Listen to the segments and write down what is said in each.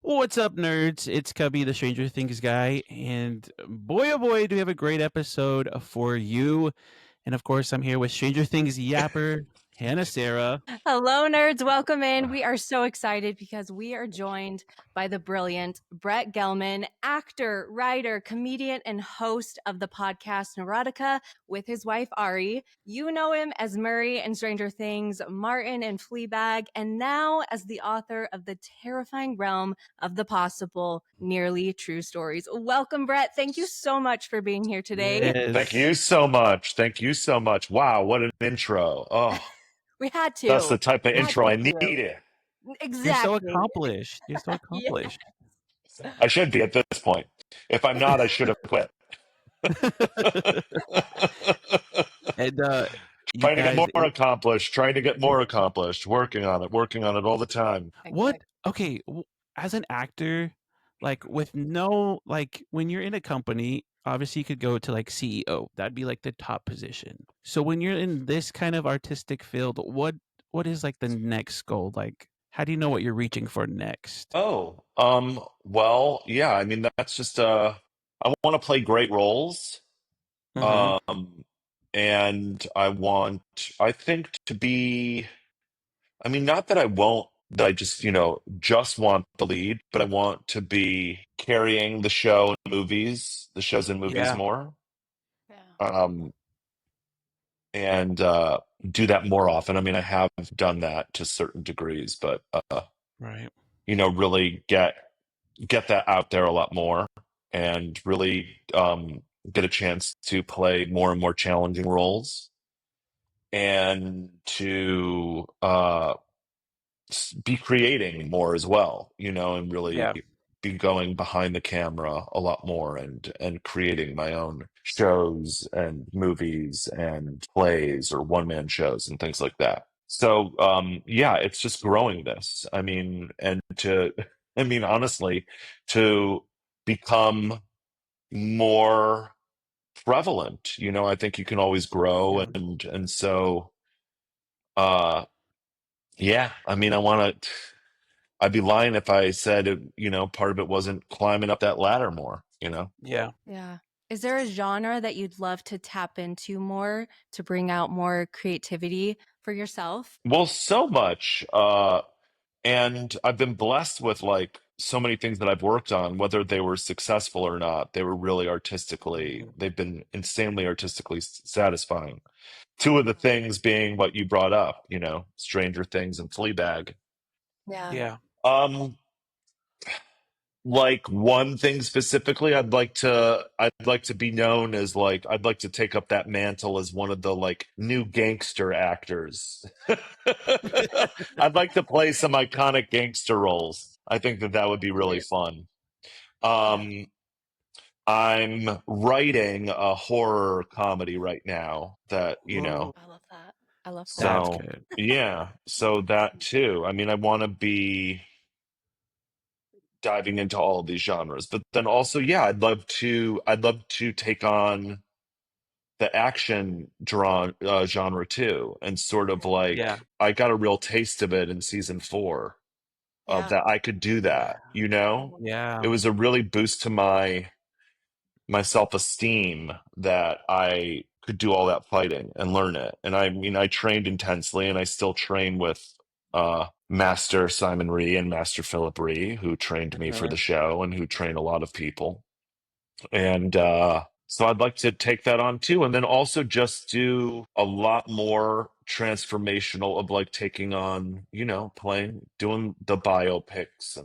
What's up, nerds? It's Cubbie, the Stranger Things guy, and boy, oh boy, do we have a great episode for you. And of course, I'm here with Stranger Things yapper, Hannah Sarah. Hello, nerds. Welcome in. We are so excited because we are joined by the brilliant Brett Gelman, actor, writer, comedian, and host of the podcast Neurotica with his wife, Ari. You know him as Murray in Stranger Things, Martin in Fleabag, and now as the author of The Terrifying Realm of the Possible, Nearly True Stories. Welcome, Brett. Thank you so much for being here today. Yes. Thank you so much. Thank you so much. Wow, what an intro. Oh, We had to. that's the type of We had intro I to. needed. Exactly. You're so accomplished. You're so Yeah. accomplished. I should be at this point. If I'm not, I should have quit. And you Trying to get guys, more accomplished, trying to get more accomplished, working on it all the time. what? Okay, as an actor, like with no, like when you're in a company, obviously you could go to like CEO. That'd be like the top position. So when you're in this kind of artistic field, what is like the next goal? Like, how do you know what you're reaching for next? Oh, well, yeah, I mean that's just I want to play great roles. Mm-hmm. And I think to be, I mean, not that I won't, that I just, just want the lead, but I want to be carrying the shows and movies Yeah. more, Yeah. um, and do that more often. I mean, I have done that to certain degrees, but, Right. really get that out there a lot more and really get a chance to play more and more challenging roles and to be creating more as well, and really Yeah. be going behind the camera a lot more and creating my own shows and movies and plays or one-man shows and things like that. So yeah, it's just growing this. I mean, and to I mean honestly, to become more prevalent, I think you can always grow Yeah. and so uh yeah, I mean, I'd be lying if I said, part of it wasn't climbing up that ladder more, Yeah. Yeah. Is there a genre that you'd love to tap into more to bring out more creativity for yourself? Well, so much. And I've been blessed with like so many things that I've worked on, whether they were successful or not. They were really Mhm. they've been insanely artistically satisfying. Two of the things being what you brought up, Stranger Things and Fleabag. Yeah. Yeah. Um, like one thing specifically, I'd like to be known as like I'd like to take up that mantle as one of the like new gangster actors. I'd like to play some iconic gangster roles. I think that would be really Great. fun. Yeah. Um, I'm writing a horror comedy right now that, Whoa, I love that. I love horror. that's so good. yeah, so that too. I mean, I want to be diving into all of these genres. But then also, yeah, I'd love to take on the action genre too, and sort of Yeah. like I got a real taste of it in season 4 of Yeah. that I could do Yeah. that. It Yeah. was a really boost to my self-esteem that I could do all that fighting and learn it. And I mean, I trained intensely, and I still train with Master Simon Ree and Master Philip Ree, who trained me for Uh-huh. the show and who train a lot of people. And so I'd like to take that on too. And then also just do a lot more transformational of like taking on, doing the biopics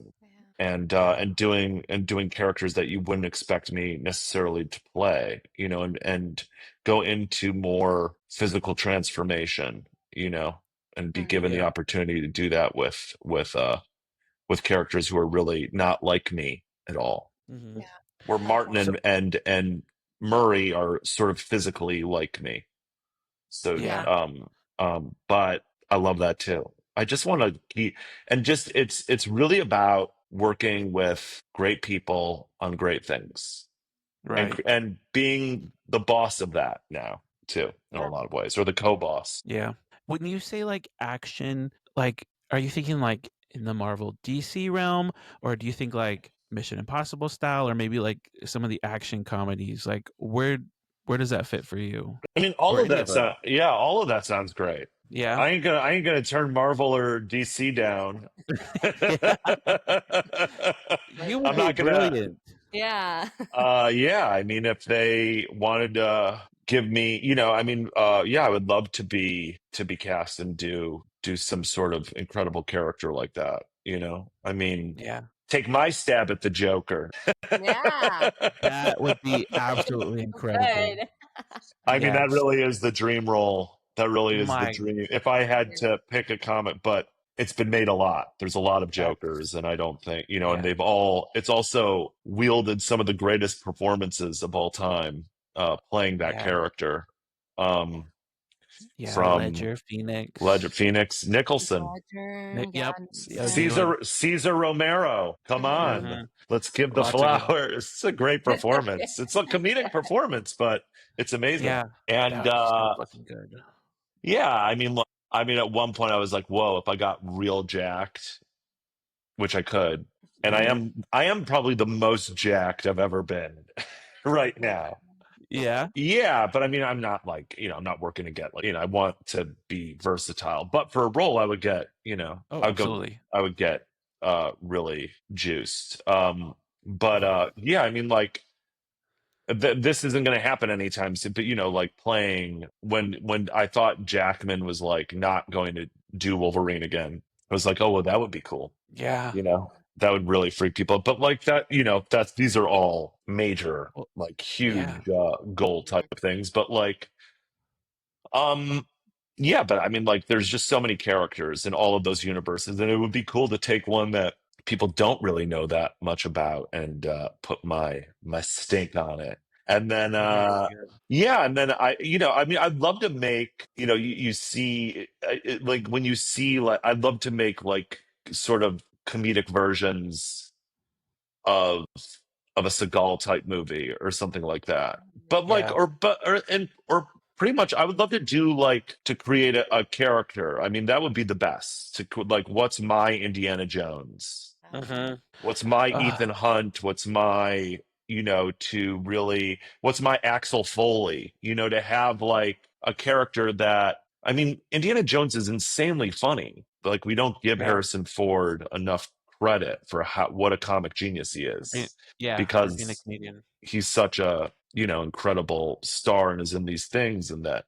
Yeah. and doing characters that you wouldn't expect me necessarily to play, and go into more physical transformation, and be Mhm. given the Yeah. opportunity to do that with characters who are really not like me at all. Hmm. Yeah. Where That's Martin So and Murray are sort of physically like me. So yeah. Yeah. but I love that too. I just want to keep and just it's really about working with great people on great things Right. and being the boss of that now too in a Yeah. lot of ways, or the co-boss. Yeah. When you say like action, like, are you thinking like in the Marvel DC realm, or do you think like Mission Impossible style, or maybe like some of the action comedies? Like where does that fit for you, I mean, all or of any that of them? yeah, all of that sounds great. Yeah, I ain't gonna turn Marvel or DC down. yeah. You would I'm Listen. be not gonna. brilliant. Yeah. Yeah, I mean, if they wanted to give me, I mean, yeah, I would love to be cast and do some sort of incredible character like that. I mean, Yeah, take my stab at the Joker. Yeah. that would be absolutely incredible. Good. I mean, that Yes, really is the dream role. That really is the my dream. If I had to pick a comic, but it's been made a lot. There's a lot of Jokers, that's and I don't think, and yeah, it's also wielded some of the greatest performances of all time, playing that yeah, character. Um, yeah. from Ledger, Ledger, Phoenix. Phoenix, Nicholson, Roger. Yeah. Yep, yeah, I was Nicholson. doing. Caesar Romero. Come on, Hmm. let's give the Lots of good. flowers. It's a great performance. It's a comedic performance, but it's amazing. Yeah, And that was so fucking good. yeah, I mean, at one point I was like, "Whoa!" If I got real jacked, which I could, and I Hmm. am probably the most jacked I've ever been right now. Yeah. Yeah, but I mean, I'm not like, I'm not working to get like, I want to be versatile. But for a role, I would get, Oh, I would go, absolutely. I would get really juiced. But yeah, I mean, like this isn't going to happen anytime soon. But like playing when I thought Jackman was like not going to do Wolverine again, I was like, oh well, that would be cool. Yeah. That would really freak people out. But like that, these are all major, Well, like yeah. huge goal type of things. But like, um, yeah, but I mean, like, there's just so many characters in all of those universes, and it would be cool to take one that people don't really know that much about and put my stink on it. And then, That'd be really good. yeah, and then I mean, I'd love to make, you see, like when you see, like, I'd love to make like sort of comedic versions of a Seagal type movie or something like that. But like, Yeah. or pretty much, I would love to do like to create a character. I mean, that would be the best. Like, what's my Indiana Jones? Hmm. What's my Ethan Hunt? What's my what's my Axel Foley? To have like a character that, I mean, Indiana Jones is insanely funny. Like, we don't give Yeah. Harrison Ford enough credit for what a comic genius he is, Yeah. For being a because comedian. he's such a incredible star and is in these things, and that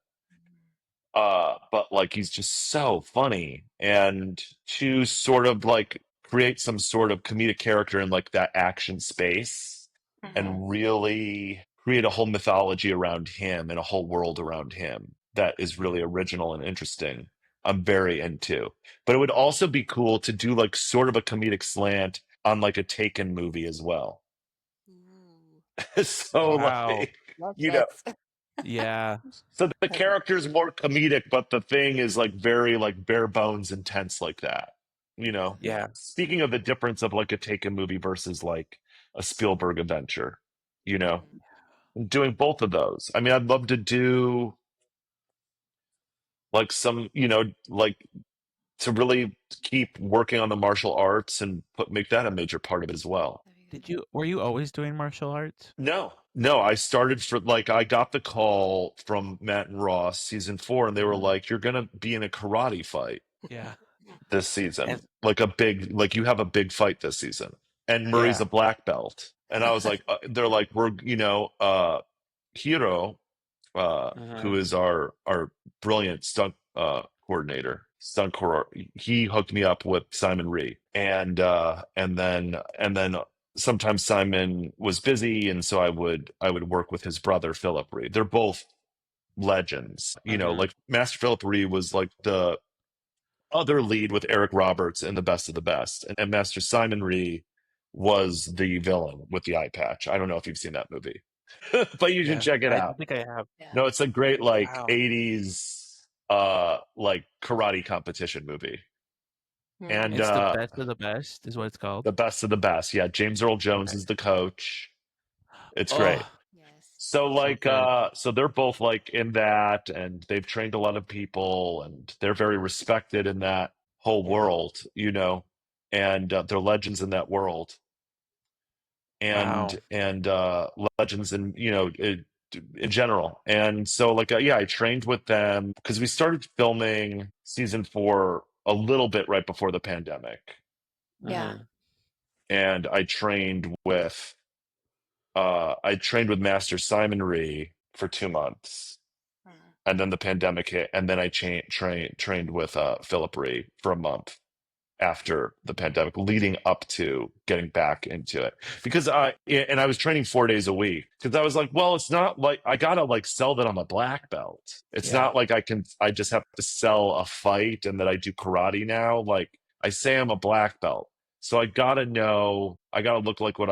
but like he's just so funny, and to sort of like create some sort of comedic character in like that action space Mhm. and really create a whole mythology around him and a whole world around him that is really original and interesting. I'm very into. But it would also be cool to do like sort of a comedic slant on like a Taken movie as well. Ooh. So Wow. like, Love you know, this. Yeah. so the character is more comedic, but the thing is like very like bare bones intense like that. Yeah. Speaking of the difference of like a Taken movie versus like a Spielberg adventure, you know, Mhm. doing both of those. I mean, I'd love to do like some, like to really keep working on the martial arts and make that a major part of it as well. Were you always doing martial arts? No, I started for like, I got the call from Matt and Ross season 4, and they were Mhm. like, "You're gonna be in a karate fight Yeah. this season, And like you have a big fight this season." And Murray's yeah. a black belt, and I was like, they're like, "We're Hiro, who Hmm. is our brilliant stunt coordinator, he hooked me up with Simon Ree, and then sometimes Simon was busy, and so I would work with his brother Philip Ree. They're both legends. Hmm. Like Master Philip Ree was like the other lead with Eric Roberts in The Best of the Best, and Master Simon Ree was the villain with the eye patch. I don't know if you've seen that movie, but you should Yeah. check it I don't out. think I have. Yeah. No, it's a great like Wow. 80s like karate competition movie. Hmm. And It's the best of the best, is what it's called. the best of the best. Yeah, James Earl Jones Okay. is the coach. It's great. Oh, Yes. So so like good. so they're both like in that, and they've trained a lot of people, and they're very respected in that whole Yeah. world. and they're legends in that world, Wow. and legends in in general. And so like yeah, I trained with them because we started filming season 4 a little bit right before the pandemic, Yeah. Mhm. and I trained with Master Simon Rhee for 2 months, and then the pandemic hit, and then I trained with Philip Rhee for a month after the pandemic, leading up to getting back into it. Because I was training 4 days a week because I was like, well, it's not like I gotta like sell that I'm a black belt. It's Yeah. not like I just have to sell a fight and that I do karate now. Like I say I'm a black belt. So I gotta look like that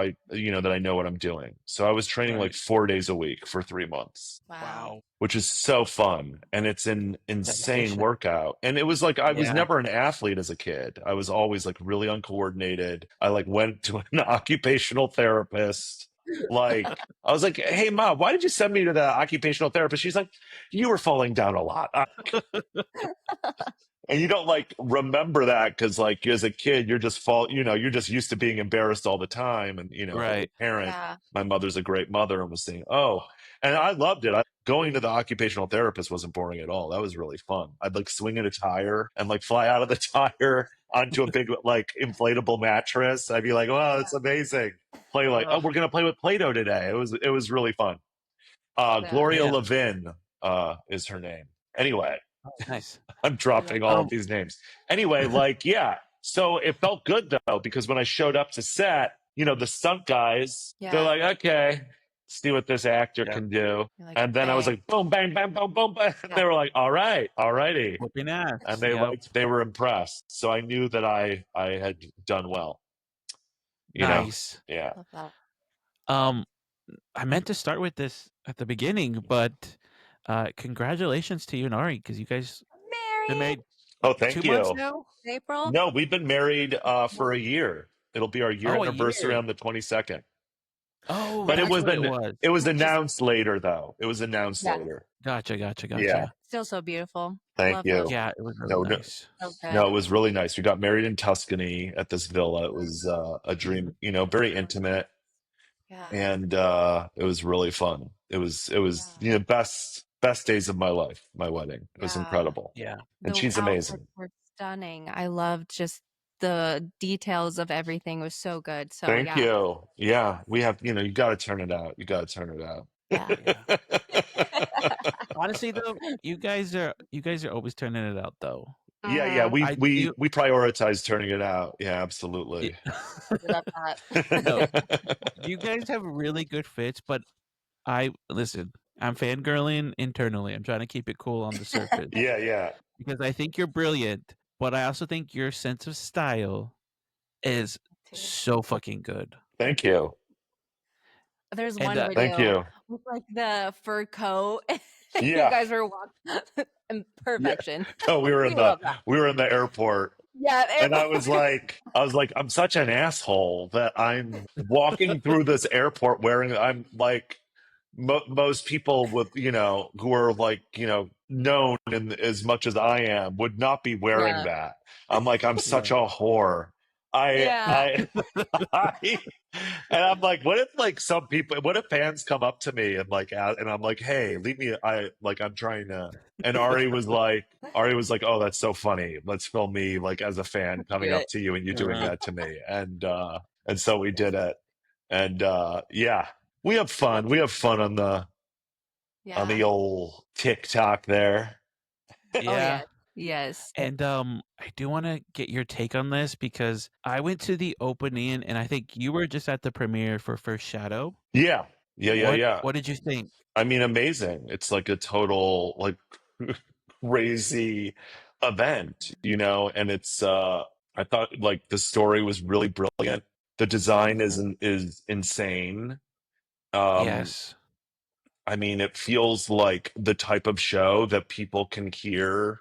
I know what I'm doing. So I was training like Right. 4 days a week for 3 months, Wow. Wow. which is so fun. And it's an insane Dedication. workout. And it was like, I was Yeah. never an athlete as a kid. I was always like really uncoordinated. I like went to an occupational therapist. Like, I was like, hey, mom, why did you send me to the occupational therapist? She's like, you were falling down a lot. And you don't like remember that because like as a kid, you're just used to being embarrassed all the time. And, as a Right. parent, Yeah. my mother's a great mother and was saying, oh, and I loved it. Going to the occupational therapist wasn't boring at all. That was really fun. I'd like swing in a tire and like fly out of the tire onto a big like inflatable mattress. I'd be like, wow, that's amazing. Play like, oh, Ugh. we're going to play with Play-Doh today. It was really fun. Yeah. Gloria Man. Levin, is her name. Anyway, Oh, nice. I'm dropping all of Um. these names. Anyway, like, yeah. So it felt good though, because when I showed up to set, the stunt guys, they're Yeah. like, okay, see what this actor Yeah. can do. You're like, And then I was bang. like, boom, bang, bang, boom, boom, bang. And Yeah. they were like, all right, all righty. Whooping And ass. they Yep. they were impressed. So I knew that I had done well, Nice. Yeah. Love that. Um. I meant to start with this at the beginning, but congratulations to you and Ari because you guys been Married. married Oh, 2 thank months you. now. April. No, we've been married for a year. It'll be our year Oh, a anniversary year. on the 22nd. Oh, But Wait, that's what it was. it was I just announced later though. It was announced yeah. later. Gotcha. Yeah. Still so beautiful. I Thank love those. you. Yeah, it was really No, no, nice. So no, good. it was really nice. We got married in Tuscany at this villa. It was a dream, very intimate, Yeah. and it was really fun. It was Yeah. best days of my life. My wedding. It was Yeah. incredible. Yeah. And The she's outfits amazing. were stunning. I loved just the details of everything was so good. So Thank yeah. you. Yeah, we have, you got to turn it out. You got to turn it out. Yeah. Yeah. Honestly, though, you guys are always turning it out, though. Yeah, Mhm. we I we do. we prioritize turning it out. Yeah, Yeah. absolutely. I love that. No, you guys have really good fits, but listen. I'm fangirling internally. I'm trying to keep it cool on the surface Yeah. because I think you're brilliant, but I also think your sense of style is so fucking good. Thank you. There's And one Thank video you. with like the fur coat. You Yeah. guys were walking in Yeah. perfection. No, we were We in love that. the airport. Yeah. And I was like, I'm such an asshole that I'm walking through this airport I'm like, most people with, who are like, known in, as much as I am would not be wearing Yeah. that. I'm like, I'm such Yeah. a whore. Yeah. I, and I'm like, what if fans come up to me and like, and I'm like, hey, leave me, I'm trying to, and Ari was like, oh, that's so funny. Let's film me like as a fan coming Do up it. to you and you doing Uh, that to me. And so we did it. And, yeah, we have fun. We have fun on the Yeah. old TikTok there. Oh yeah. yeah. Yes. And I do want to get your take on this because I went to the opening and I think you were just at the premiere for First Shadow. Yeah. Yeah. What did you think? I mean, amazing. It's like a total like crazy event, and it's I thought like the story was really brilliant. The design is insane. Um Yes. I mean, it feels like the type of show that people can hear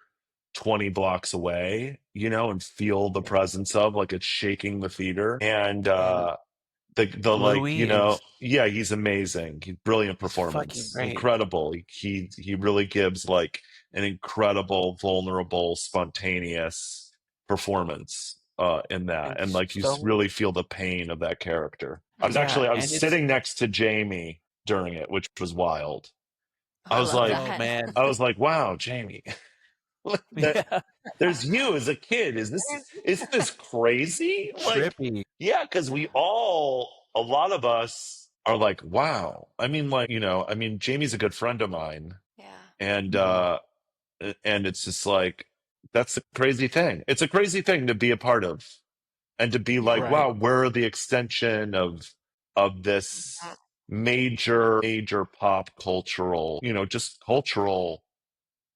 20 blocks away, and feel the Yeah. presence of, like it's shaking the theater. And And the like, Louis is yeah, he's amazing. Brilliant fucking performance. great. Incredible. He really gives like an incredible, vulnerable, spontaneous performance. in that, And and like you so really feel the pain of that character. I yeah, was and it's sitting next to Jamie during it, which was wild. I love oh that. man. I was like, wow, Jamie, that Yeah. there's you as a kid. Isn't this crazy? Like, Trippy. yeah, because a lot of us are like, wow. I mean, like, I mean, Jamie's a good friend of mine, Yeah. and Mhm. it's just like that's a crazy thing. It's a crazy thing to be a part of, and to be Yeah. like, Right. wow, we're the extension of this major pop cultural, just cultural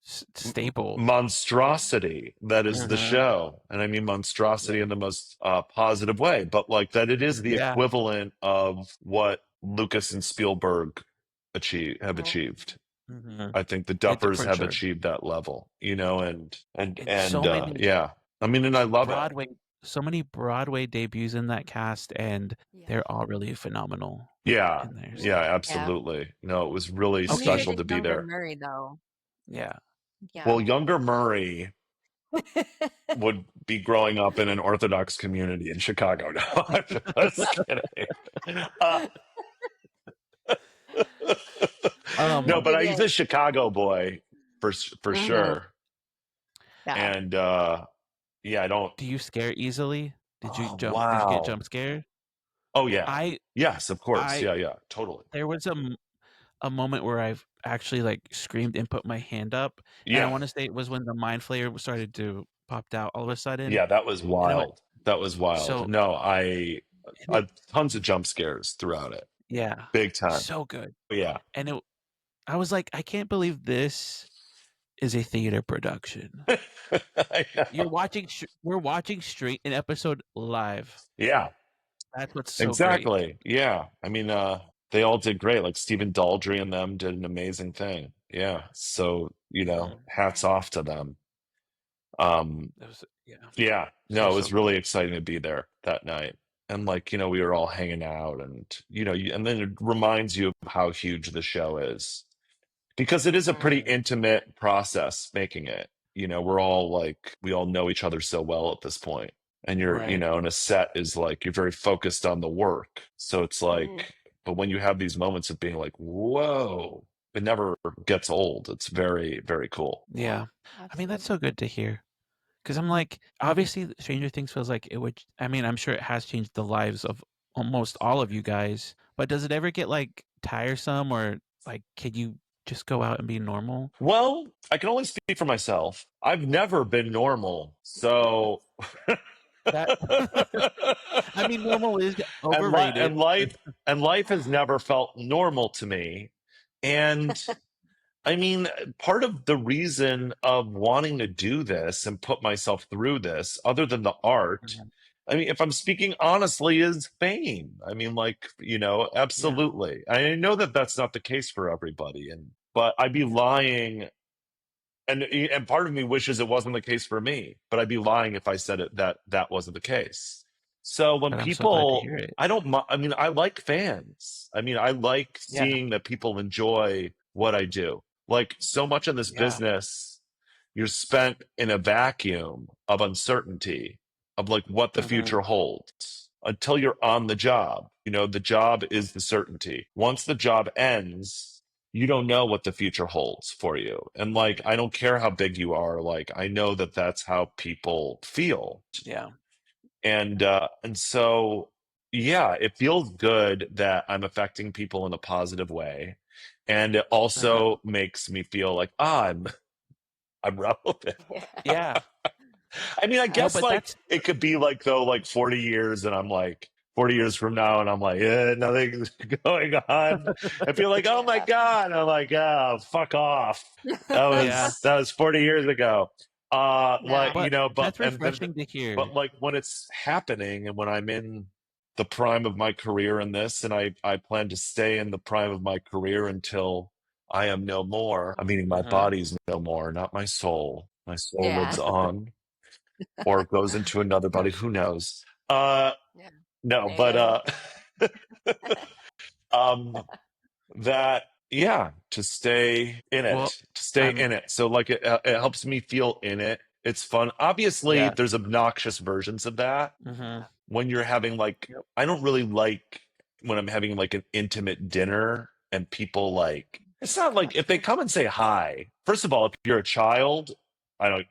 Staple. monstrosity that is the Mhm. show. And I mean monstrosity Yeah. in the most positive way, but like that it is the Yeah. equivalent of what Lucas and Spielberg have Mhm. achieved. Mhm. I think the It Duffers for have sure. achieved that level, And so many yeah. I mean, and I love it. Broadway so many Broadway debuts in that cast, and Yeah. they're all really phenomenal Yeah. in there. Yeah, Yeah. absolutely. No, it was really I needed special a to be younger there. Murray though. Yeah. Yeah. Well, younger Murray would be growing up in an Orthodox community in Chicago. No, I'm just kidding. No, but he's Obedient. a Chicago boy for Mhm. sure. Yeah. And yeah, I don't. Do you scare easily? Oh Did you get wow. jump scared? Oh yeah. I Yes, of course. I Yeah, yeah, totally. there was a moment where I've actually, like, screamed and put my hand up, and I Yeah, wanna say it was when the mind flayer started to popped out all of a sudden, yeah. That was and I went wild. That was wild. so No, and it tons of jump scares throughout it. yeah, Big time. so good, Yeah. and I was like, "I can't believe this is a theater production." I know. We're watching straight an episode live. Yeah. That's what's so great. Exactly. Yeah. I mean, they all did great. Like Stephen Daldry and them did an amazing thing. Yeah. So, Mhm. hats off to them. It was yeah, Yeah. so, No, it so was really good. exciting to be there that night. And like, we were all hanging out, and and then it reminds you of how huge the show is, because it is a pretty Mhm. Mhm. intimate process making it. We're all like, we all know each other so well at this point. And Right. and a set is like, you're very focused on the work. So it's Mhm. like, but when you have these moments of being like, whoa, it never gets old. It's very, very cool. Yeah. Yeah. I mean, that's Absolutely. so good to hear. 'Cause I'm like, obviously, Stranger Things feels like it would I mean, I'm sure it has changed the lives of almost all of you guys, but does it ever get, like, tiresome or, like, can you just go out and be normal? Well, I can only speak for myself. I've never been normal. So That I mean, normal is and overrated. life has never felt normal to me. And I mean, part of the reason of wanting to do this and put myself through this, other than the art, Mhm. I mean, if I'm speaking honestly, is fame. I mean, like, Yeah. absolutely. I know that that's not the case for everybody, but I'd be lying, and part of me wishes it wasn't the case for me, but I'd be lying if I said it that wasn't the case. So when But I'm so glad to people, hear it. I don't, I mean, I like fans. I mean, I like Yeah. seeing that people enjoy what I do. Like, so much in this Yeah. business, you're spent in a vacuum of uncertainty of like what the Mhm. future holds until you're on the job. The job is the certainty. Once the job ends, you don't know what the future holds for you. And like, I don't care how big you are. Like, I know that that's how people feel. Yeah. And so, yeah, it feels good that I'm affecting people in a positive way. And it Uh-huh. also makes me feel like, I'm relevant. Yeah. Yeah. I mean, I No, guess but like that's it could be like, though, like 40 years, and I'm like 40 years from now, and I'm like, nothing's going on. I feel like, oh my Yeah. God. I'm like, fuck off. That yeah. was 40 years ago. Like, Yeah. But but that's and then, refreshing to hear. but like when it's happening and when I'm in the prime of my career in this, and I plan to stay in the prime of my career until I am no more. I mean, my Mhm. body's no more, not my soul. My soul Yeah. lives on, or goes into another body. Who knows? Yeah. No, but Amen. um, that yeah, to stay in Well, it, to stay I'm in it. So like it helps me feel in it, It's fun. Obviously, Yeah. there's obnoxious versions of that when you're having like, Yep. I don't really like when I'm having like an intimate dinner and people like, it's not like if they come and say hi, first of all, if you're a child, I don't,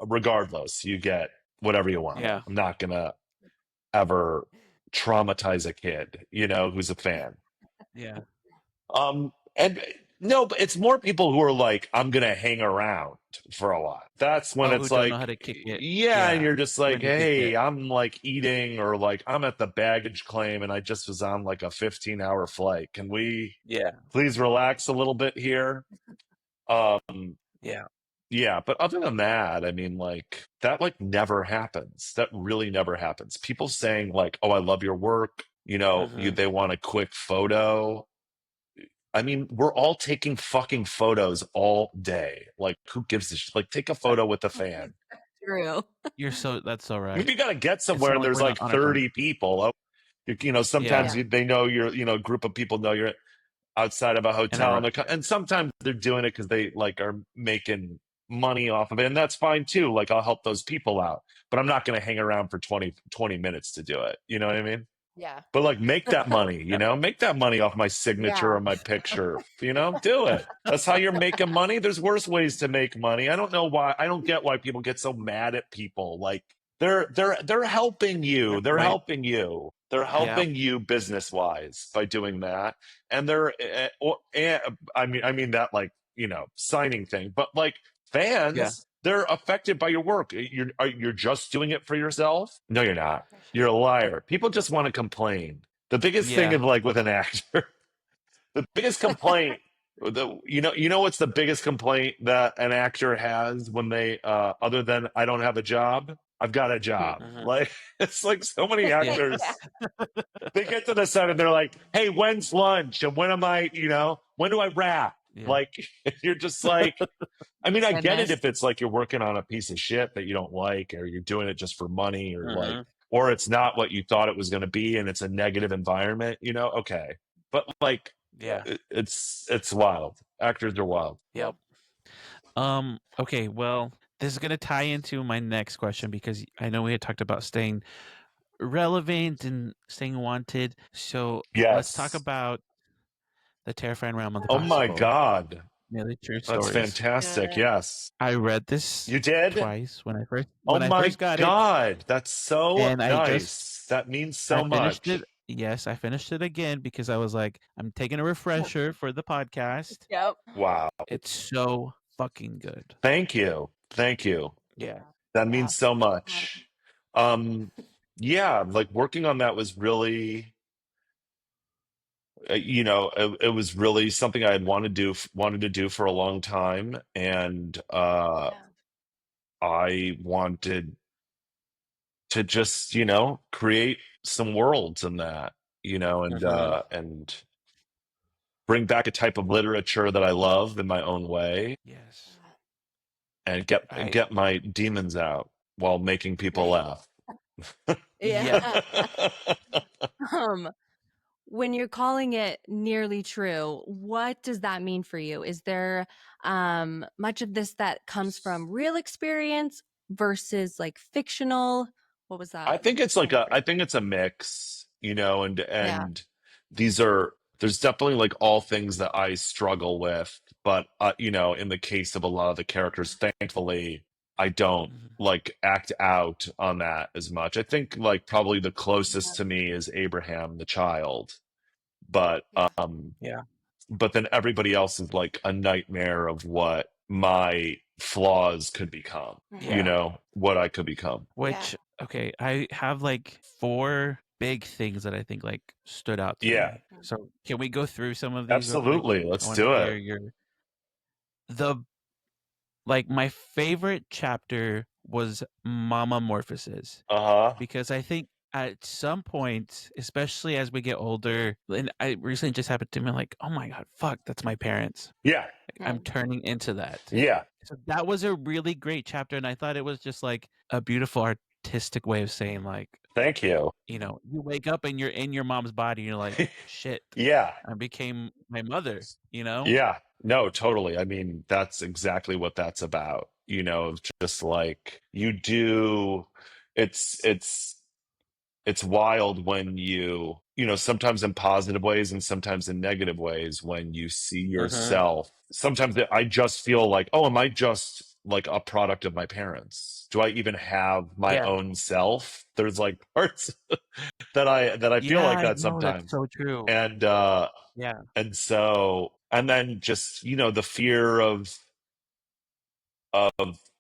regardless, you get whatever you want. Yeah. I'm not going to ever traumatize a kid, who's a fan. Yeah. And no, but it's more people who are like, I'm gonna hang around for a lot. That's when Who it's don't know like, how to kick it. yeah, and Yeah. you're just like, When to kick hey, it. I'm like eating, or like I'm at the baggage claim and I just was on like a 15-hour flight. Can we Yeah. please relax a little bit here? Yeah. Yeah, but other than that, I mean, like that like never happens. That really never happens. People saying like, oh, I love your work, they want a quick photo. I mean, we're all taking fucking photos all day. Like, who gives a shit? Like, take a photo with a fan. True. That's so I mean, right. you got to get It's somewhere not and like there's we're not like on our phone. 30 people. Sometimes Yeah. they know you're, a group of people know you're outside of a hotel. And sometimes they're doing it because they like are making money off of it. And that's fine too. Like, I'll help those people out. But I'm not going to hang around for 20 minutes to do it. You know what I mean? Yeah. But like, make that money, Yep. make that money off my signature or my picture, do it. That's how you're making money. There's worse ways to make money. I don't know why. I don't get why people get so mad at people. Like they're helping you. They're Right. helping you. They're helping you business wise by doing that. And I mean that like, signing thing, but like fans, Yeah. they're affected by your work. You're just doing it for yourself? No, you're not. You're a liar. People just want to complain. The biggest thing Yeah. of like with an actor, the biggest complaint, what's the biggest complaint that an actor has when they, other than I don't have a job, I've got a job. Like it's like so many actors, they get to the set and they're like, hey, when's lunch? And when am I, when do I wrap? Yeah. Like you're just like, I mean, I get it Goodness. if it's like you're working on a piece of shit that you don't like, or you're doing it just for money, or like, or it's not what you thought it was going to be, and it's a negative environment. Okay, but like, Yeah. it's wild. Actors are wild. Yep. Okay. Well, this is gonna tie into my next question because I know we had talked about staying relevant and staying wanted. So let's talk Yes. about the terrifying realm of the Oh my possible. God, Nearly true that's stories. fantastic. Yes, I read this. you did twice when I first Oh my first got it, God, that's so and nice. That means so I finished much. it. Yes, I finished it again because I was like, I'm taking a refresher for the podcast. Yep. Wow. It's so fucking good. Thank you. Yeah. That means so much. Yeah, like working on that was really, it was really something I had wanted to do for a long time, and I wanted to just, create some worlds in that, and bring back a type of literature that I love in my own way, Yes. and get my demons out while making people laugh. Yeah. When you're calling it nearly true, what does that mean for you? Is there much of this that comes from real experience versus like fictional? What was that? I think it's a mix, and there's definitely like all things that I struggle with, but in the case of a lot of the characters, thankfully, I don't like act out on that as much. I think like probably the closest to me is Abraham the child, but Yeah. but then everybody else is like a nightmare of what my flaws could become, what I could become. Which, okay, I have like 4 big things that I think like stood out to Yeah, me. So can we go through some of these real quick? absolutely. I Let's want to do hear it. my favorite chapter was Mama Morphosis, Uh-huh. because I think at some point, especially as we get older, and I recently just happened to me like, oh my God, fuck, that's my parents. Yeah. I'm turning into that. Yeah. So that was a really great chapter, and I thought it was just like a beautiful artistic way of saying like, Thank you. You know, you wake up and you're in your mom's body and you're like, shit, Yeah. I became my mother, you know? Yeah. No, totally. I mean, that's exactly what that's about. You know, just like you do, it's wild when you know, sometimes in positive ways and sometimes in negative ways when you see yourself. Sometimes I just feel like, oh, am I just like a product of my parents? Do I even have my Yeah. own self? There's like parts that I feel Yeah, like I that know. That's sometimes. so true. And Yeah. and so and then just, you know, the fear of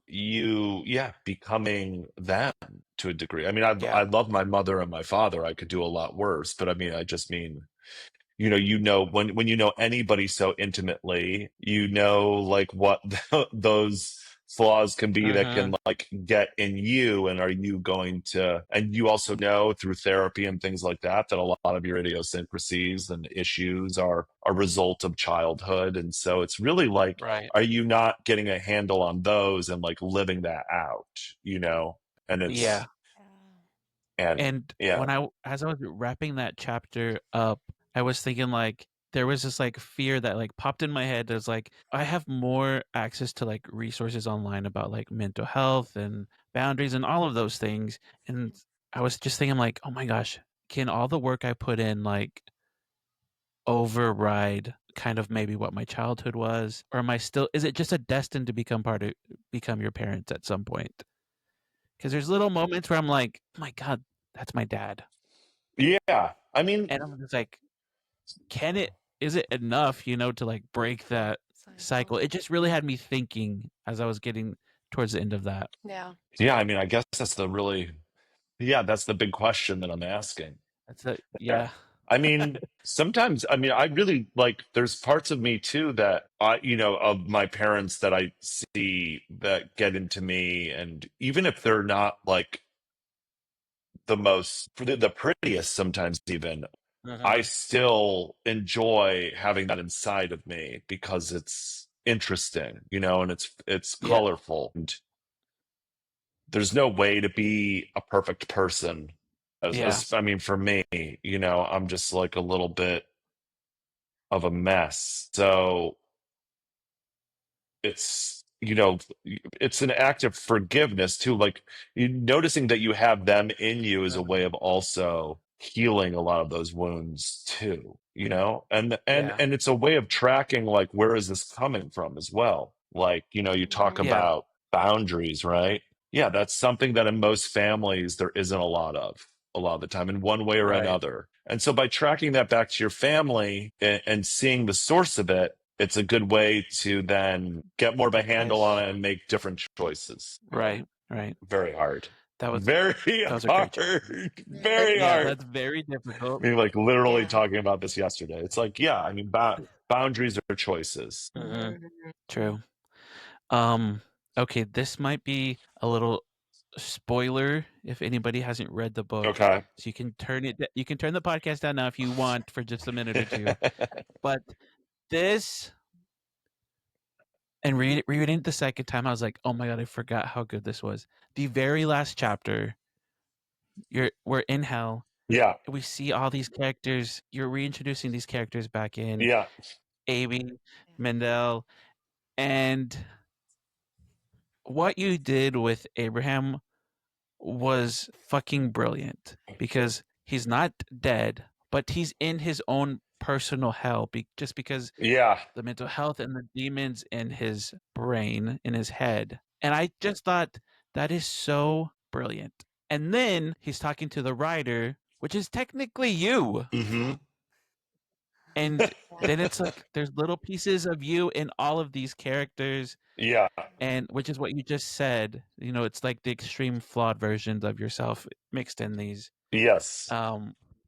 you, yeah, becoming them to a degree. I mean, I Yeah. love my mother and my father. I could do a lot worse, but I mean, I just mean, you know, when you know anybody so intimately, you know, like what those flaws can be that Mm-hmm. can like get in you, and are you going to, and you also know through therapy and things like that, that a lot of your idiosyncrasies and issues are a result of childhood. And so it's really like, Right. are you not getting a handle on those and like living that out, you know? And Yeah. it's, and And yeah. as I was wrapping that chapter up, I was thinking like there was this like fear that like popped in my head. There's like I have more access to like resources online about like mental health and boundaries and all of those things. And I was just thinking like, oh my gosh, can all the work I put in like override kind of maybe what my childhood was? Or am I still, is it just a destined to become your parents at some point? Because there's little moments where I'm like, oh my God, that's my dad. Yeah. I mean, And I'm just like, is it enough, you know, to like break that cycle? It just really had me thinking as I was getting towards the end of that. Yeah. yeah, I mean, I guess that's the big question that I'm asking. That's it. Yeah. Yeah. I mean, sometimes, I mean, I really like, there's parts of me too that you know, of my parents that I see that get into me. And even if they're not like the prettiest, sometimes even, I Mm-hmm. still enjoy having that inside of me because it's interesting, you know, and it's Yeah. colorful. And there's no way to be a perfect person. Yeah. I mean, for me, you know, I'm just like a little bit of a mess. So it's, you know, it's an act of forgiveness too. Like, noticing that you have them in you is a way Mhm. of also healing a lot of those wounds too, you know. Yeah. And it's a way of tracking, like, where is this coming from as well. Like, you know, you talk Mhm. Yeah. about boundaries, right? Yeah, that's something that in most families there isn't a lot of the time, in one way or Right. another. And so by tracking that back to your family, and seeing the source of it, it's a good way to then get more of a handle on Nice. it and make different choices. Yeah. Right. Right. Very hard. That was Very that was a great chapter. hard. Very Very Yeah, hard. that's very I difficult. mean, like literally Yeah. talking about this yesterday. It's like, yeah, I mean, boundaries are choices. Hmm. Mhm. True. Um, okay, this might be a little spoiler if anybody hasn't read the book. Okay. So you can turn the podcast down now if you want for just a minute or two. But this and reading it the second time, I was like, oh my God, I forgot how good this was. The very last chapter, we're in hell. yeah. We see all these characters. You're reintroducing these characters back in. Yeah. Amy, Mendel, and what you did with Abraham was fucking brilliant because he's not dead, but he's in his own personal hell just because Yeah. the mental health and the demons in his brain, in his head. And I just thought that is so brilliant. And then he's talking to the writer, which is technically you. Hmm. And then it's like there's little pieces of you in all of these characters, yeah. and which is what you just said. You know, it's like the extreme flawed versions of yourself mixed in these. Yes.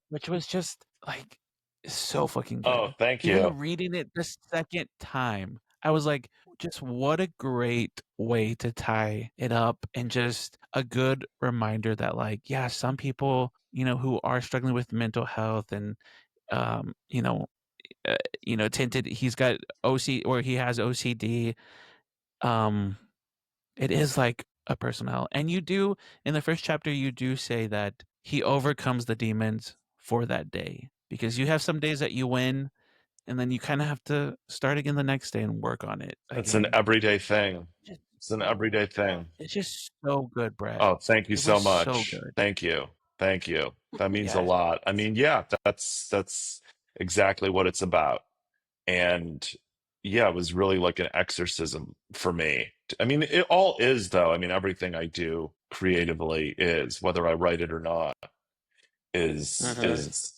Which was just like so fucking Oh, good. thank you. Even reading it the second time, I was like, just what a great way to tie it up, and just a good reminder that like, yeah, some people, you know, who are struggling with mental health and um, you know, tinted, he's got OC or he has OCD. Um, it is like a personal, and you do in the first chapter, you do say that he overcomes the demons for that day, because you have some days that you win, and then you kind of have to start again the next day and work on it It's an again. everyday thing. Just It's an everyday thing. It's just so good, Brett. Oh, thank you It so was so much. good. Thank you. Thank you. That means a Yeah. lot. I mean, yeah, that's exactly what it's about. And yeah, it was really like an exorcism for me. I mean, it all is though. I mean, everything I do creatively is, whether I write it or not, is Mhm.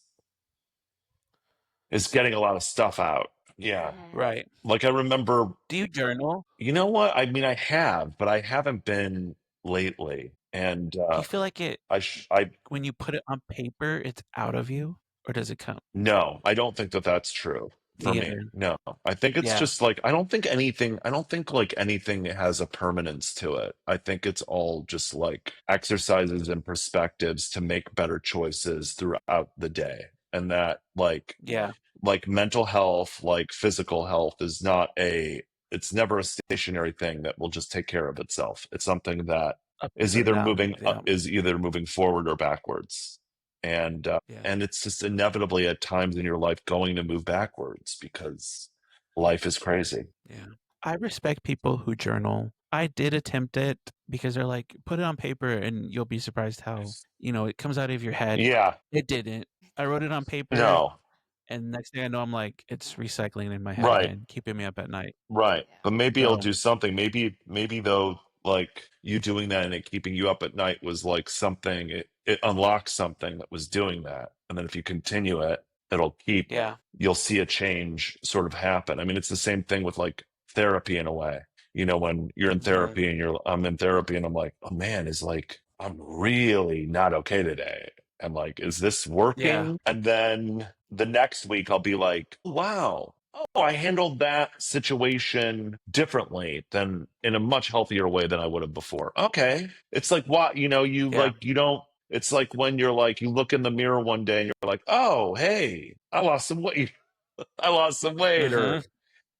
is getting a lot of stuff out. Yeah. Right. Like I remember, Do you journal? you know what? I mean, I have, but I haven't been lately. And Do you feel like it I when you put it on paper, it's out of you, or does it come? no, I don't think that that's true for Me me. either. No, I think it's Yeah. just like, I don't think like anything has a permanence to it. I think it's all just like exercises and perspectives to make better choices throughout the day. And that Yeah. like mental health, like physical health it's never a stationary thing that will just take care of itself. It's something that Up is or either down. Yeah. moving forward or backwards. Yeah. And it's just inevitably at times in your life going to move backwards because life is crazy. Yeah. I respect people who journal. I did attempt it because they're like, put it on paper and you'll be surprised how, it comes out of your head. Yeah. It didn't. I wrote it on paper, No. and next thing I know, I'm like, it's recycling in my head Right. again, keeping me up at night. Right. But maybe it'll So, do something. Maybe though, like you doing that and it keeping you up at night was like something, it unlocks something that was doing that. And then if you continue it, yeah. you'll see a change sort of happen. I mean, it's the same thing with like therapy in a way. When you're in Mhm. therapy and I'm in therapy and I'm like, oh man, I'm really not okay today. And like, is this working? Yeah. And then the next week I'll be like, wow, oh, I handled that situation differently than in a much healthier way than I would have before. Okay. It's like what, Yeah. you don't, it's like when you're like, you look in the mirror one day and you're like, oh, hey, I lost some weight. I lost some weight, or,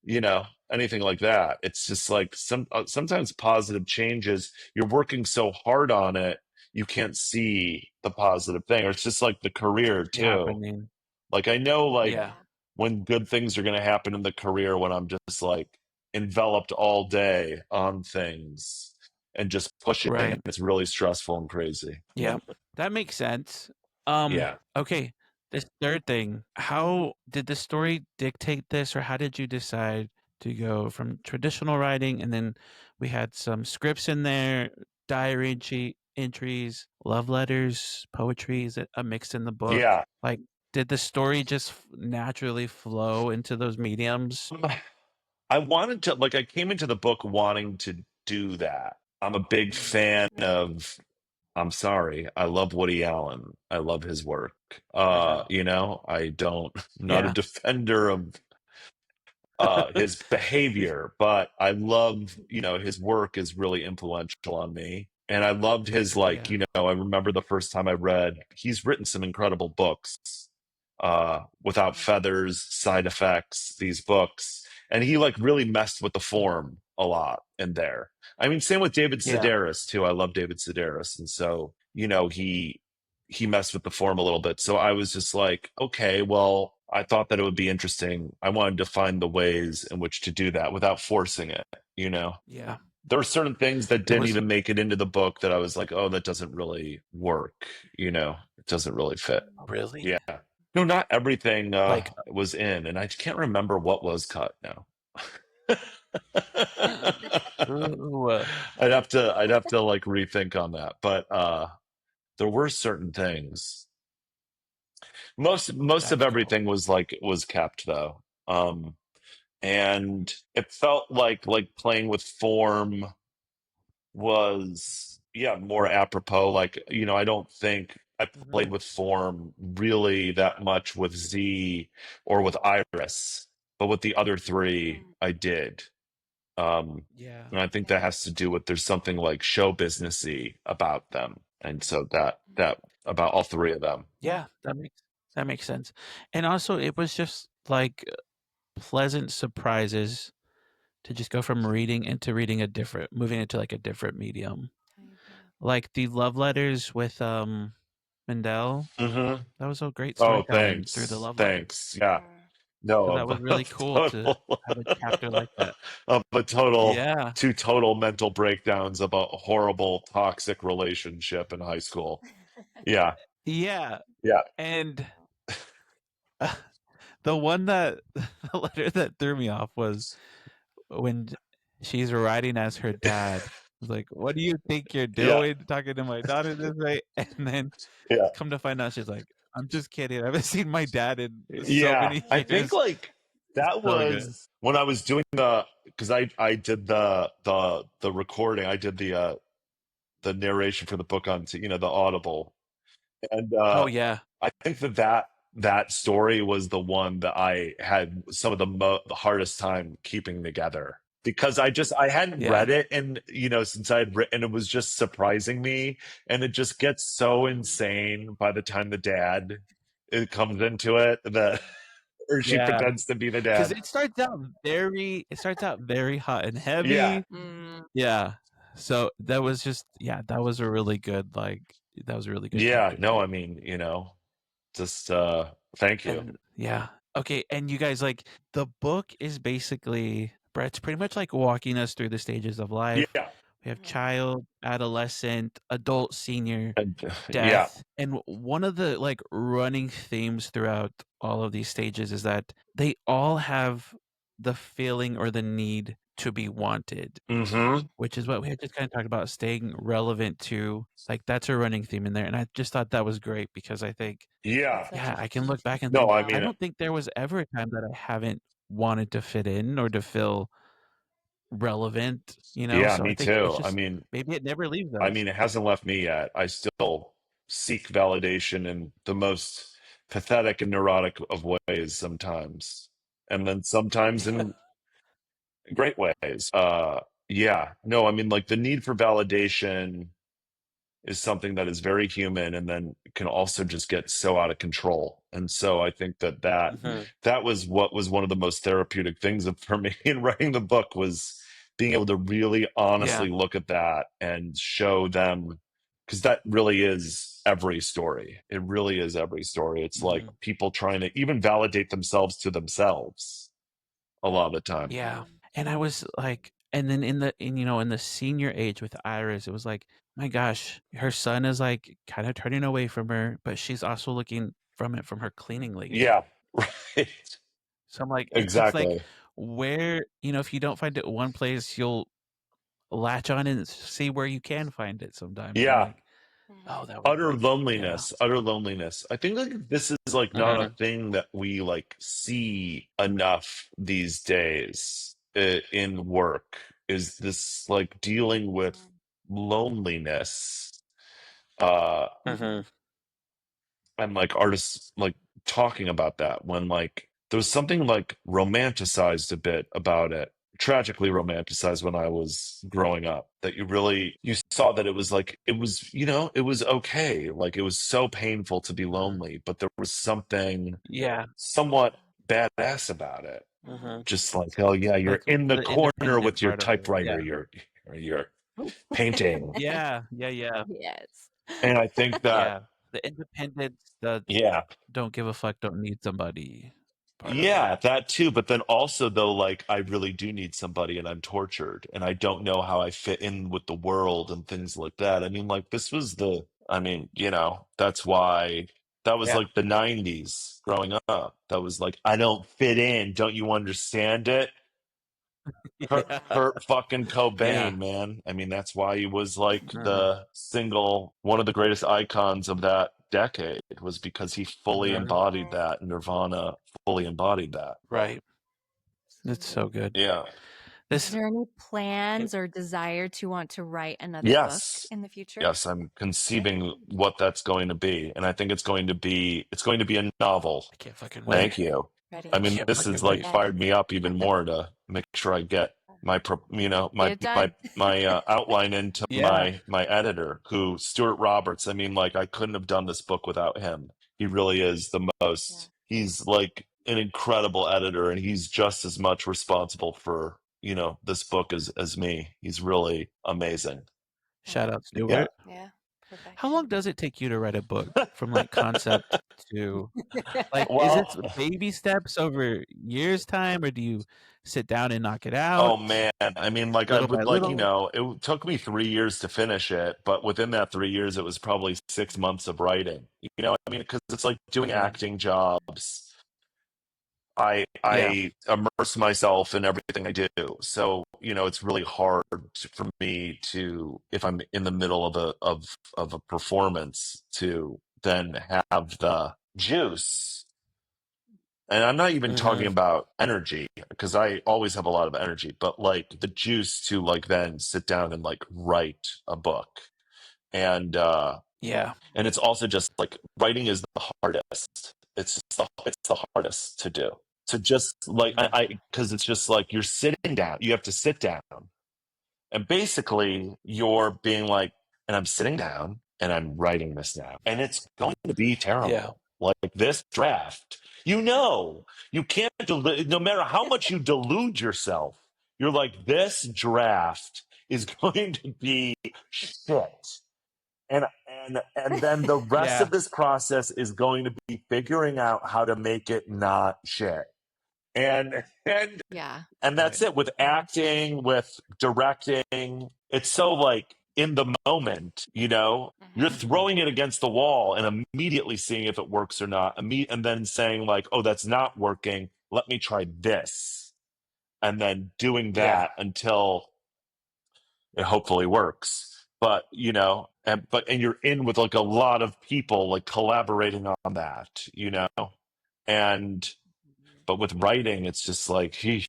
Mhm. anything like that. It's just like sometimes positive changes, you're working so hard on it, you can't see the positive thing. Or it's just like the career too. Happening. Like I know, like Yeah. when good things are going to happen in the career, when I'm just like enveloped all day on things and just pushing, Right. and it's really stressful and crazy. Yeah. That makes sense. Yeah. Okay. This third thing, how did the story dictate this, or how did you decide to go from traditional writing, and then we had some scripts in there, diary entries, love letters, poetry, is it a mix in the book? Yeah. Like, did the story just naturally flow into those mediums? I came into the book wanting to do that. I'm a big fan of, I'm sorry, I love Woody Allen. I love his work. I don't, I'm not a Yeah. defender of his behavior, but I love, his work is really influential on me. And I loved his, like, Yeah. I remember the first time I read, he's written some incredible books, Without Feathers, Side Effects, these books. And he like really messed with the form a lot in there. I mean, same with David Yeah. Sedaris too. I love David Sedaris. And so, he messed with the form a little bit. So I was just like, okay, well, I thought that it would be interesting. I wanted to find the ways in which to do that without forcing it, Yeah. There were certain things that It didn't was even make it into the book that I was like, oh, that doesn't really work. It doesn't really fit. really Yeah. No, not everything like was in, and I can't remember what was cut now. ooh, I'd have to like rethink on that. But there were certain things. Most of that's cool. everything was kept though. And it felt like playing with form was, yeah, more apropos. Like, I don't think I played Mhm. with form really that much with Z or with Iris, but with the other three I did. Yeah. And I think that has to do with, there's something like show businessy about them. And so that about all three of them. Yeah, that makes sense. And also it was just like pleasant surprises to just go from reading into moving into like a different medium. Like the love letters with Mandel. Mm-hmm. That was a great Oh, storytelling through the thanks. love life. Thanks. Yeah. So No, that was really cool to have a chapter like that. of a total Yeah. two total mental breakdowns of a horrible toxic relationship in high school. Yeah. Yeah. Yeah. And the one that the letter that threw me off was when she's writing as her dad. It's like, what do you think you're Yeah. doing talking to my daughter this way? And then Yeah. come to find out she's like, I'm just kidding. I haven't seen my dad in so Yeah. many I think years. like that So good. was when I was doing because I did the recording. I did the narration for the book on the Audible. And Oh yeah. I think that story was the one that I had some of the hardest time keeping together because I hadn't Yeah. read it, and since I had written, it was just surprising me, and it just gets so insane by the time the dad it comes into it that or she Yeah. pretends to be the Because dad. it starts out very hot and Yeah, heavy. Yeah. So that was that was a really good yeah. chapter No, too. I mean, just thank you. And yeah. Okay, and you guys, like, the book is basically Brett's pretty much like walking us through the stages of life. Yeah, We have child, adolescent, adult, senior, and, yeah. death. And one of the like running themes throughout all of these stages is that they all have the feeling or the need to be wanted, Mm-hmm. which is what we had just kind of talked about, staying relevant to, like, that's a running theme in there. And I just thought that was great because I think, Yeah. yeah, I can look back and No, think, I I mean, don't think there was ever a time that I haven't wanted to fit in or to feel relevant, yeah, So I me think it's too. I just mean, maybe it never leaves us. it hasn't left me yet. I still seek validation in the most pathetic and neurotic of ways sometimes, and then sometimes in great ways. Yeah. No, I mean, like the need for validation is something that is very human and then can also just get so out of control. And so I think that was what was one of the most therapeutic things for me in writing the book was being able to really Yeah. honestly look at that and show them because that really is every story. It really is every story. It's like people trying to even validate themselves to themselves a lot of the time. Yeah. And I was like, and then in the senior age with Iris, it was like, my gosh, her son is like kind of turning away from her, but she's also looking from her cleaning lady. Yeah. Right. So I'm like, it's like Exactly. where, if you don't find it one place, you'll latch on and see where you can find it sometimes. And I'm Yeah. like, oh, that was Utter great. loneliness. Utter loneliness. I think like this is like not a Yeah. thing that we like see enough these days in work is this like dealing with loneliness and like artists like talking about that when like there was something like romanticized a bit about it, tragically romanticized when I was growing up, that you saw that it was like it was okay, like it was so painful to be lonely, but there was something Yeah. somewhat badass about it, just like, oh yeah, you're Like in the the corner independent with your part of it. typewriter, you're painting. Yeah. Yeah. Yes. And I think that Yeah. The independence, the yeah. don't give a fuck, don't need somebody part of it. Yeah, that too. But then also, though, like, I really do need somebody and I'm tortured and I don't know how I fit in with the world and things like that. I mean, like, that's why that was Yeah. like the 90s growing up. That was like, I don't fit in. Don't you understand it? Kurt fucking Cobain, Yeah. man. I mean, that's why he was like Mhm. one of the greatest icons of that decade was because he fully Mhm. embodied that. Nirvana fully embodied that. Right. It's so good. Yeah. Is there any plans or desire to want to write another book Yes. in the future? Yes, I'm conceiving what that's going to be, and I think it's going to be a novel. I can't fucking wait. Thank you. Ready. I mean, Can't this fucking has like wait. fired me up even more to make sure I get my Get it done. my outline into Yeah. my editor, who Stuart Roberts. I mean, like I couldn't have done this book without him. He really is the most. He's like an incredible editor, and he's just as much responsible for this book as me. He's really amazing. Shout out Stuart. Yeah. How long does it take you to write a book from like concept to like, is it Well, baby steps over years time, or do you sit down and knock it oh out man, I mean, like I little by would like, little? it took me 3 years to finish it, but within that 3 years, it was probably 6 months of writing. I mean, because it's like doing Yeah. acting jobs. I Yeah. I immerse myself in everything I do. So, it's really hard for me to, if I'm in the middle of a performance, to then have the juice. And I'm not even talking Mhm. about energy, because I always have a lot of energy, but like the juice to like then sit down and like write a book. And Yeah. and it's also just like writing is the hardest. It's the hardest to do. To just like Mhm. because it's just like you're sitting down. You have to sit down, and basically you're being like, and I'm sitting down and I'm writing this now, and it's going to be Yeah. terrible. Like this draft, you can't. No matter how much you delude yourself, you're like, this draft is going to be shit. And then the rest Yeah. of this process is going to be figuring out how to make it not shit. And and Yeah. and that's Right. it with acting, with directing. It's so like in the moment, you're Mhm. throwing it against the wall and immediately seeing if it works or not. And then saying like, oh, that's not working. Let me try this. And then doing Yeah. that until it hopefully works. But and you're in with like a lot of people like collaborating on that, and but with writing it's just like, sheesh.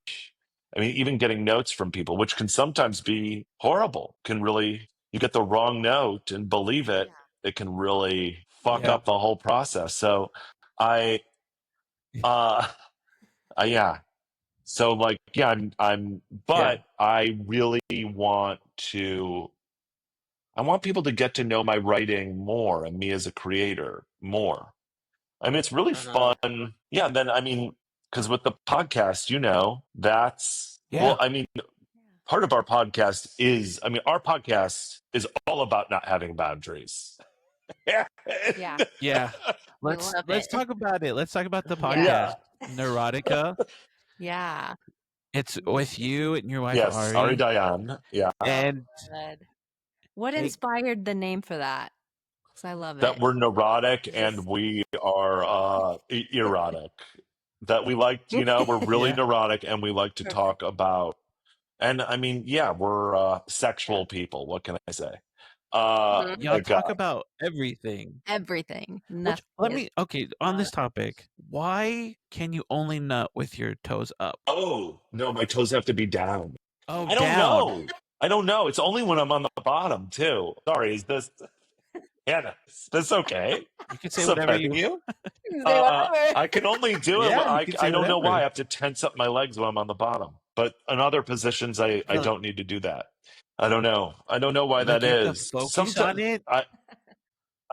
I mean, even getting notes from people, which can sometimes be horrible, can really, you get the wrong note and believe it, it can really fuck Yeah. up the whole process. So I uh yeah, so like, yeah, Yeah. but I really want to, I want people to get to know my writing more and me as a creator more. I mean, it's really Uh-huh. fun. Yeah. And then, I mean, because with the podcast, Yeah. I mean, part of our podcast is, I mean, our podcast is all about not having boundaries. Yeah. Yeah. Yeah. We Let's love let's it. talk about it. Let's talk about the Yeah. podcast, Neurotica. Yeah. It's with you and your wife Yes. Ari Ari, Diane. Yeah. So and good. What it, inspired the name for that? Because I love That it. we're neurotic and Just we are erotic. That we like, we're really yeah, neurotic and we like to perfect. talk about. And I mean, yeah, we're Yeah. sexual people. What can I say? Mhm. y'all Thank talk God. about everything. Everything. Which Nothing is okay, on not. this topic, why can you only nut with your toes up? Oh, no, my toes have to be down. Oh, I don't down. know. I don't know. It's only when I'm on the bottom, too. Sorry, is this, Hannah, is this okay? You can say Is this whatever offending you. you? Say whatever. I can only do it. Yeah, you can I say don't know why. I whatever. have to tense up my legs when I'm on the bottom. But in other positions, I Feel don't need to do that. I don't know. I don't know why that like you have to is. focus on Sometimes, it. I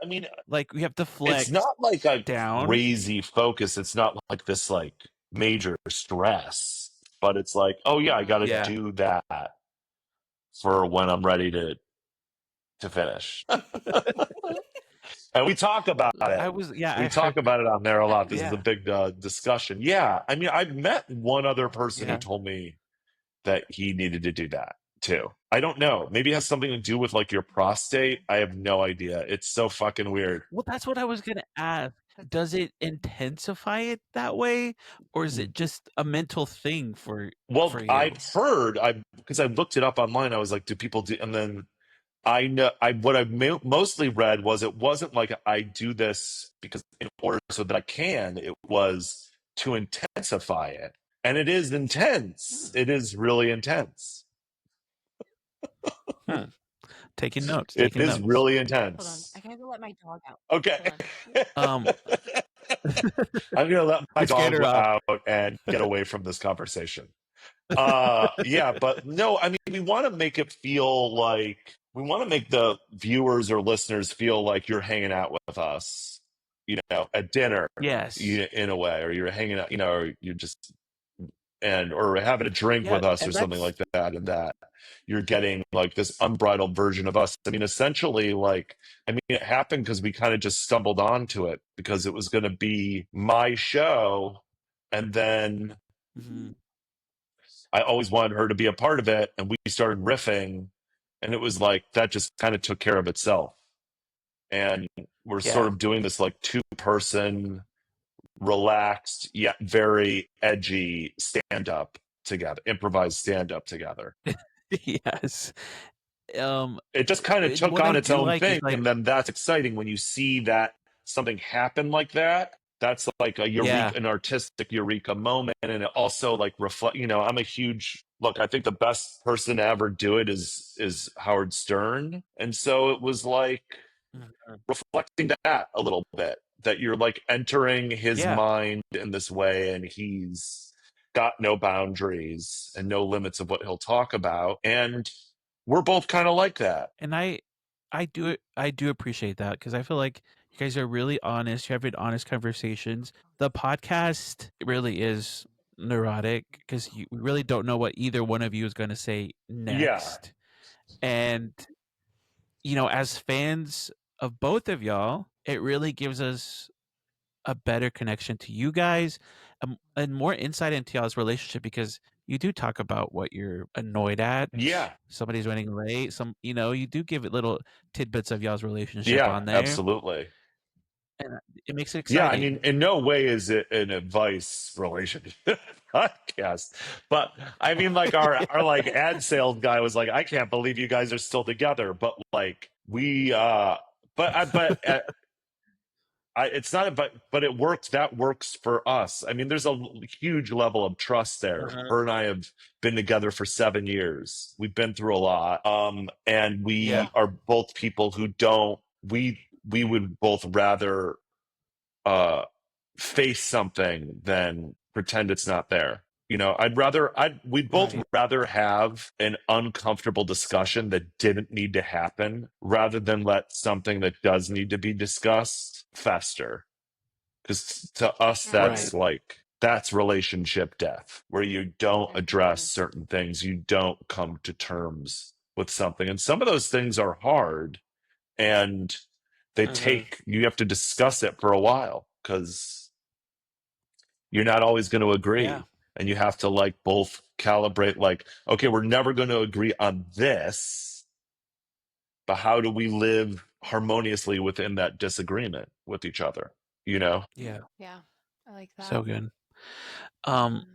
mean, Like you have to it's flex not like a down. crazy focus. It's not like this like major stress. But it's like, oh yeah, I got to Yeah. do that for when I'm ready to finish. And we talk about it. I We talk heard. about it on there a lot. This is a Yeah. big discussion. Yeah, I mean, I've met one other person who Yeah. told me that he needed to do that too. I don't know. Maybe it has something to do with like your prostate. I have no idea. It's so fucking weird. Well, that's what I was gonna ask. Does it intensify it that way, or is it just a mental thing for Well, you? I've heard, I because I looked it up online. I was like, do people do? And then I know what I mostly read was it wasn't like I do this because in order so that I can. It was to intensify it, and it is intense. Hmm. It is really intense. Hmm. Taking notes. It Taking is notes. really Hold on. intense. I gotta go let my dog out. Okay. Hold on. Um, I'm gonna let my we scared dog her off. out and get away from this conversation. Yeah, but no, I mean, we want to make it feel like, we want to make the viewers or listeners feel like you're hanging out with us, at dinner, Yes. in a way, or you're hanging out, or you're just or having a drink Yeah, with us or and something that's like that, and that you're getting like this unbridled version of us. I mean, essentially, like, I mean, it happened because we kind of just stumbled onto it because it was going to be my show. And then mhm, I always wanted her to be a part of it. And we started riffing, and it was like that just kind of took care of itself. And we're sort yeah. of doing this like 2-person, relaxed, yet very edgy stand up together, improvised stand up together. Yes. Um, It just kind of took what I on its do own like is thing, like and then that's exciting when you see that something happen like that. That's like a yeah, eureka, an artistic eureka moment, and it also like reflect. You know, I'm a huge look. I think the best person to ever do it is Howard Stern, and so it was like mhm, reflecting that a little bit. That you're like entering his yeah, mind in this way, and he's got no boundaries and no limits of what he'll talk about, and we're both kind of like that. and I do appreciate that because I feel like you guys are really honest. You're having honest conversations. The podcast really is neurotic because we really don't know what either one of you is going to say Yeah. next. And as fans of both of y'all, it really gives us a better connection to you guys, and more insight into y'all's relationship because you do talk about what you're annoyed at. Yeah. Somebody's running late. You do give it little tidbits of y'all's relationship Yeah, on there, absolutely. and it makes it Yeah, I mean, exciting. in no way is it an advice relationship podcast. But I mean, like our like ad sales guy was like, I can't believe you guys are still together. But like we it's not but it works. That works for us. I mean, there's a huge level of trust there. Uh-huh. Her and I have been together for 7 years. We've been through a lot. And Yeah. we are both people who don't we would both rather uh face something than pretend it's not there. You know, we'd both Right. rather have an uncomfortable discussion that didn't need to happen rather than let something that does need to be discussed fester. Because to us, Right. that's relationship death, where you don't address Mhm. certain things, you don't come to terms with something. And some of those things are hard, and Uh-huh. you have to discuss it for a while because you're not always going to Yeah. agree. And you have to like both calibrate, like, okay, we're never going to agree on this, but how do we live harmoniously within that disagreement with each other? You know? Yeah. Yeah, I like that. So good. Um, Mm.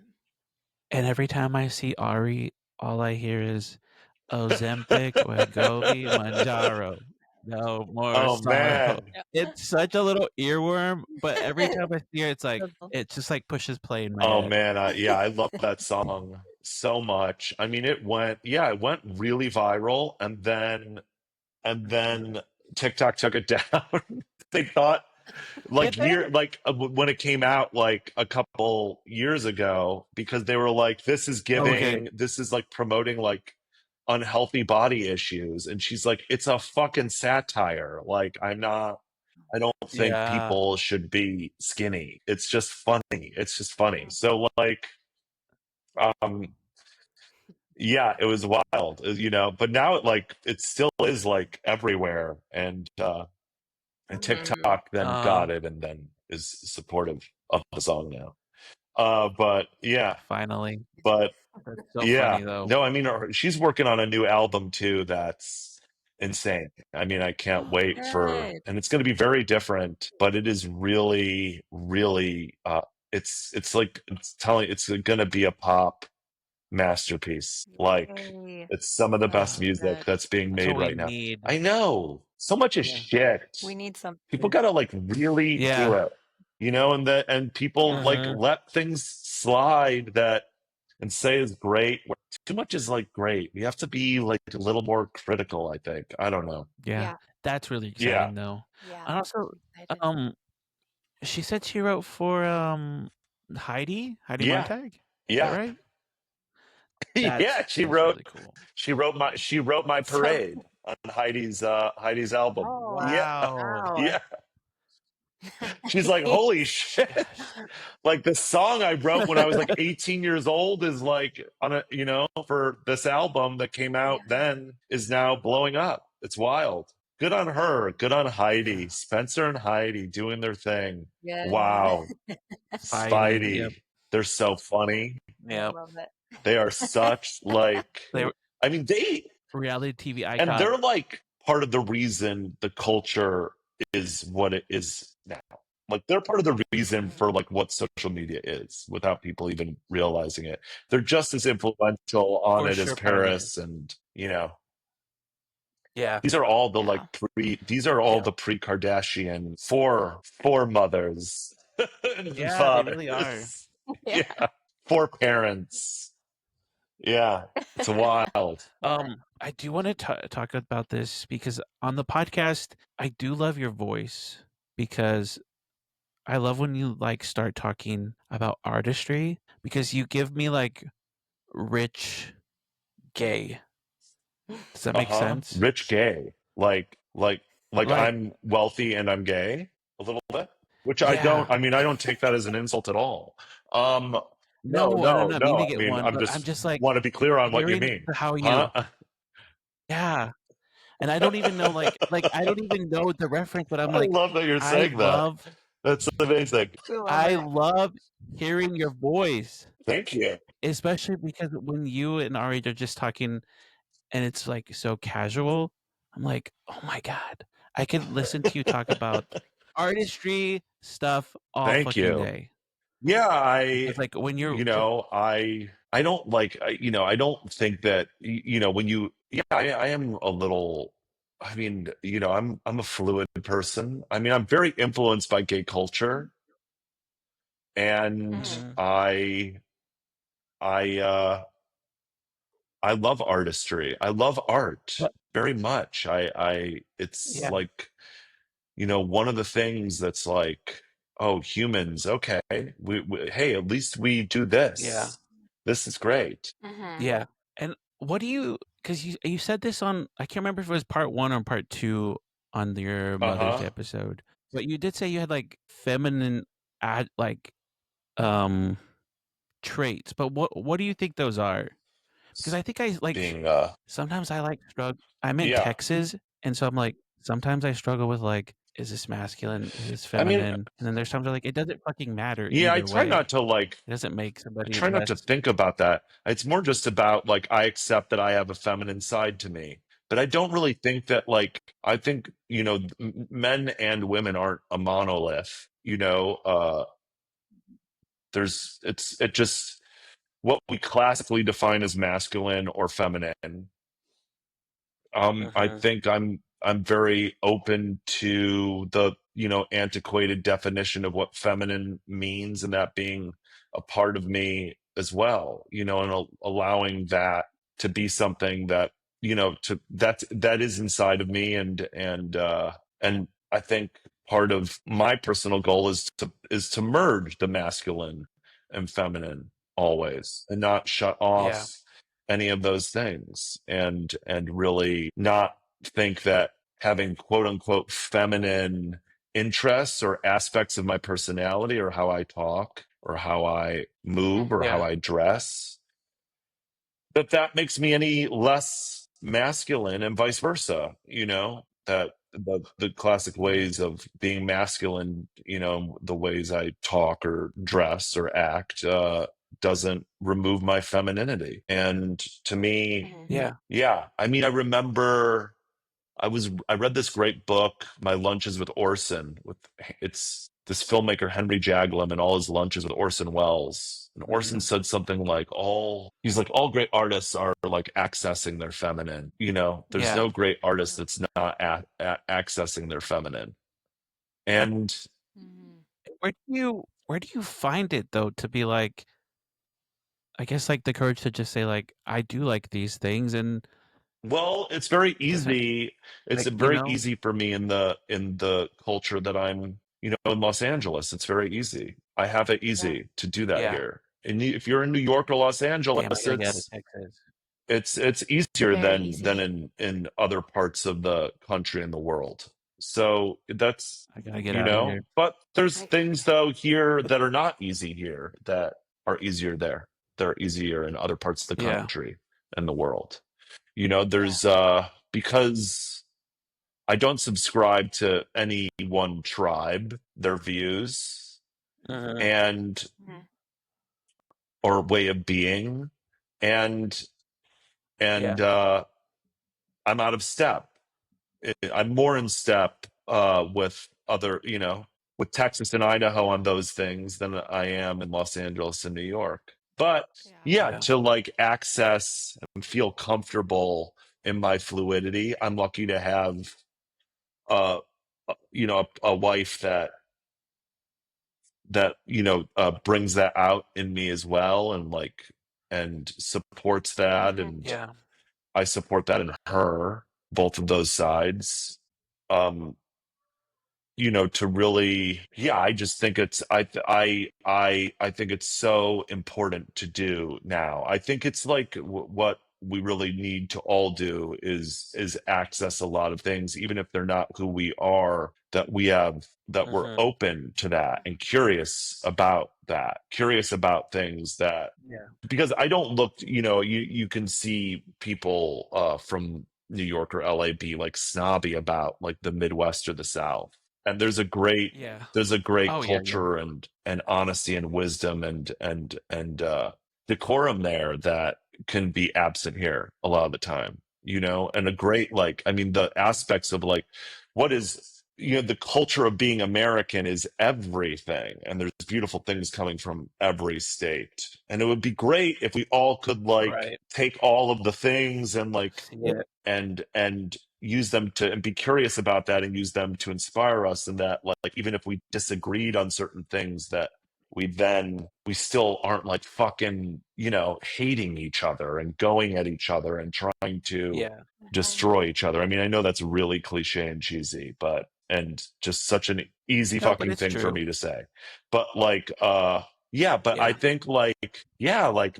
and every time I see Ari, all I hear is Ozempic, Wegovy, Manjaro. No more Oh sorrow. man. Yeah. It's such a little earworm, but every time I see it, Sizzle. it just like pushes play in my Oh head. man, yeah, I love that song so much. I mean, it went really viral, and then TikTok took it down. They thought Did they? when it came out like a couple years ago, because they were like, Okay. this is like promoting like unhealthy body issues, and she's like, it's a fucking satire. Like, I don't think Yeah. people should be skinny. It's just funny. It's just funny. So like, um, yeah, it was wild, but now it still is like everywhere, and Mhm. TikTok then Uh, got it and then is supportive of the song now. But yeah, finally. but That's so yeah, funny though. no, I mean, she's working on a new album too. That's insane. I mean, I can't wait Good. and it's going to be very different, but it is really, really, it's like, it's going to be a pop masterpiece. Like, Yay. it's some of the best Ah, music Good. that's being that's what made we right now. need. I know so much is Yeah. shit. We need some. People gotta like really do Yeah. it, and people Yeah. like Uh-huh. let things slide that and say is great. Too much is like great. We have to be like a little more critical, I think. I don't know. Yeah. Yeah. That's really Yeah. exciting though. Yeah. And also, I'm excited. she said she wrote for Heidi Yeah. Montag. Is that Yeah. right? Yeah. That's really cool. She wrote my So parade on Heidi's album. Oh, Yeah. wow. wow. Yeah. She's like, holy shit. Gosh. Like the song I wrote when I was like 18 years old is like on a, for this album that came out then is now blowing up. It's wild. Good on her. Good on Heidi. Spencer and Heidi doing their thing. Yeah. Wow. Spidey. Yep. Spidey. They're so funny. I Yep. love it. They are such like, They were I mean, reality TV and icon. they're like part of the reason the culture is what it is now. Like they're part of the reason for like what social media is without people even realizing it. They're just as influential on For it as sure part of it. Paris and Yeah. these are all the Yeah. like these are all Yeah. the pre-Kardashian four mothers and Yeah, fathers. they really are. Yeah. Four parents. Yeah. It's wild. I do want to talk about this because on the podcast, I do love your voice because I love when you like start talking about artistry because you give me like rich gay. Does that make sense? Rich gay. Like Like, I'm wealthy and I'm gay a little bit. Which I yeah. don't take that as an insult at all. No. No, and I'm not meaning I it mean, one, but I'm just like want to be clear on what you hearing mean. how you, Huh? yeah. And I don't even know, like I don't even know the reference, but I'm I like, love that you're I saying that. love, That's amazing. I love hearing your voice, Thank you. especially because when you and Ari are just talking and it's like so casual, I'm like, oh my God, I could listen to you talk about artistry stuff all Thank fucking you. day. Yeah, It's like when you're, I don't like, I don't think that, when you, I am a little, I mean, I'm a fluid person. I mean, I'm very influenced by gay culture and Mhm. I love artistry. I love art But- very much. It's yeah, like, one of the things that's like, oh, humans, okay, hey, at least we do this. yeah, This is great. yeah. And what do you? Because you said this on, I can't remember if it was part 1 or part 2 on your Mother's Day episode, but you did say you had like feminine traits. But what do you think those are? Because I think I like Being, sometimes I like struggle. I'm in yeah. Texas, and so I'm like sometimes I struggle with like, is this masculine? Is this I mean, feminine? And then there's times where like it doesn't fucking matter yeah, I either try way. not to like, It doesn't make I somebody try not to less. think about that. It's more just about like, I accept that I have a feminine side to me. But I don't really think that like, I think, men and women aren't a monolith, it just what we classically define as masculine or feminine. I think I'm very open to the antiquated definition of what feminine means, and that being a part of me as well. And allowing that to be something that that is inside of me, and I think part of my personal goal is to merge the masculine and feminine always, and not shut off any of those things, and really not think that having quote unquote feminine interests or aspects of my personality or how I talk or how I move or how I dress, that makes me any less masculine, and vice versa. That the classic ways of being masculine, the ways I talk or dress or act, doesn't remove my femininity. And to me, yeah, I mean, I remember I read this great book, My Lunches with Orson, it's this filmmaker Henry Jaglom and all his lunches with Orson Welles. And Orson said something like all great artists are like accessing their feminine. There's no great artist that's not accessing their feminine. And Where do you find it though to be like, I guess like the courage to just say like, I do like these things, and well, it's very doesn't easy. It's like, very easy for me in the culture that I'm, in Los Angeles. It's very easy. I have it easy to do that here. And if you're in New York or Los Angeles, damn, I gotta get out of Texas. it's easier Very than easy. in other parts of the country and the world. So that's, I gotta get out of here. but there's Right. things though here that are not easy here that are easier there. They're easier in other parts of the Yeah. country and the world. There's because I don't subscribe to any one tribe, their views and Mhm. or way of being, and Yeah. I'm out of step. I'm more in step with other, with Texas and Idaho on those things than I am in Los Angeles and New York. But Yeah. yeah, Yeah. to like access and feel comfortable in my fluidity, I'm lucky to have a wife that brings that out in me as well, and supports that, Mhm. and Yeah. I support that in her, both of those sides. um to really, yeah, I just think it's I think it's so important to do now. I think it's like what we really need to all do is access a lot of things, even if they're not who we are, that we're open to that and curious about things that, Yeah. because I don't look, you can see people from New York or LA be like snobby about like the Midwest or the South. And Yeah. there's a great Oh yeah. Yeah. culture and honesty and wisdom and decorum there that can be absent here a lot of the time, and a great, like, I mean, the aspects of like what is, the culture of being American is everything, and there's beautiful things coming from every state, and it would be great if we all could like Right. take all of the things and like See it. and use them to, and be curious about that, and use them to inspire us, and that like even if we disagreed on certain things, that we still aren't like fucking hating each other and going at each other and trying to Yeah. destroy each other. I mean, I know that's really cliche and cheesy, but and just such an easy No, but fucking it's thing for true. me to say. But like yeah, but I Yeah. think like, yeah, like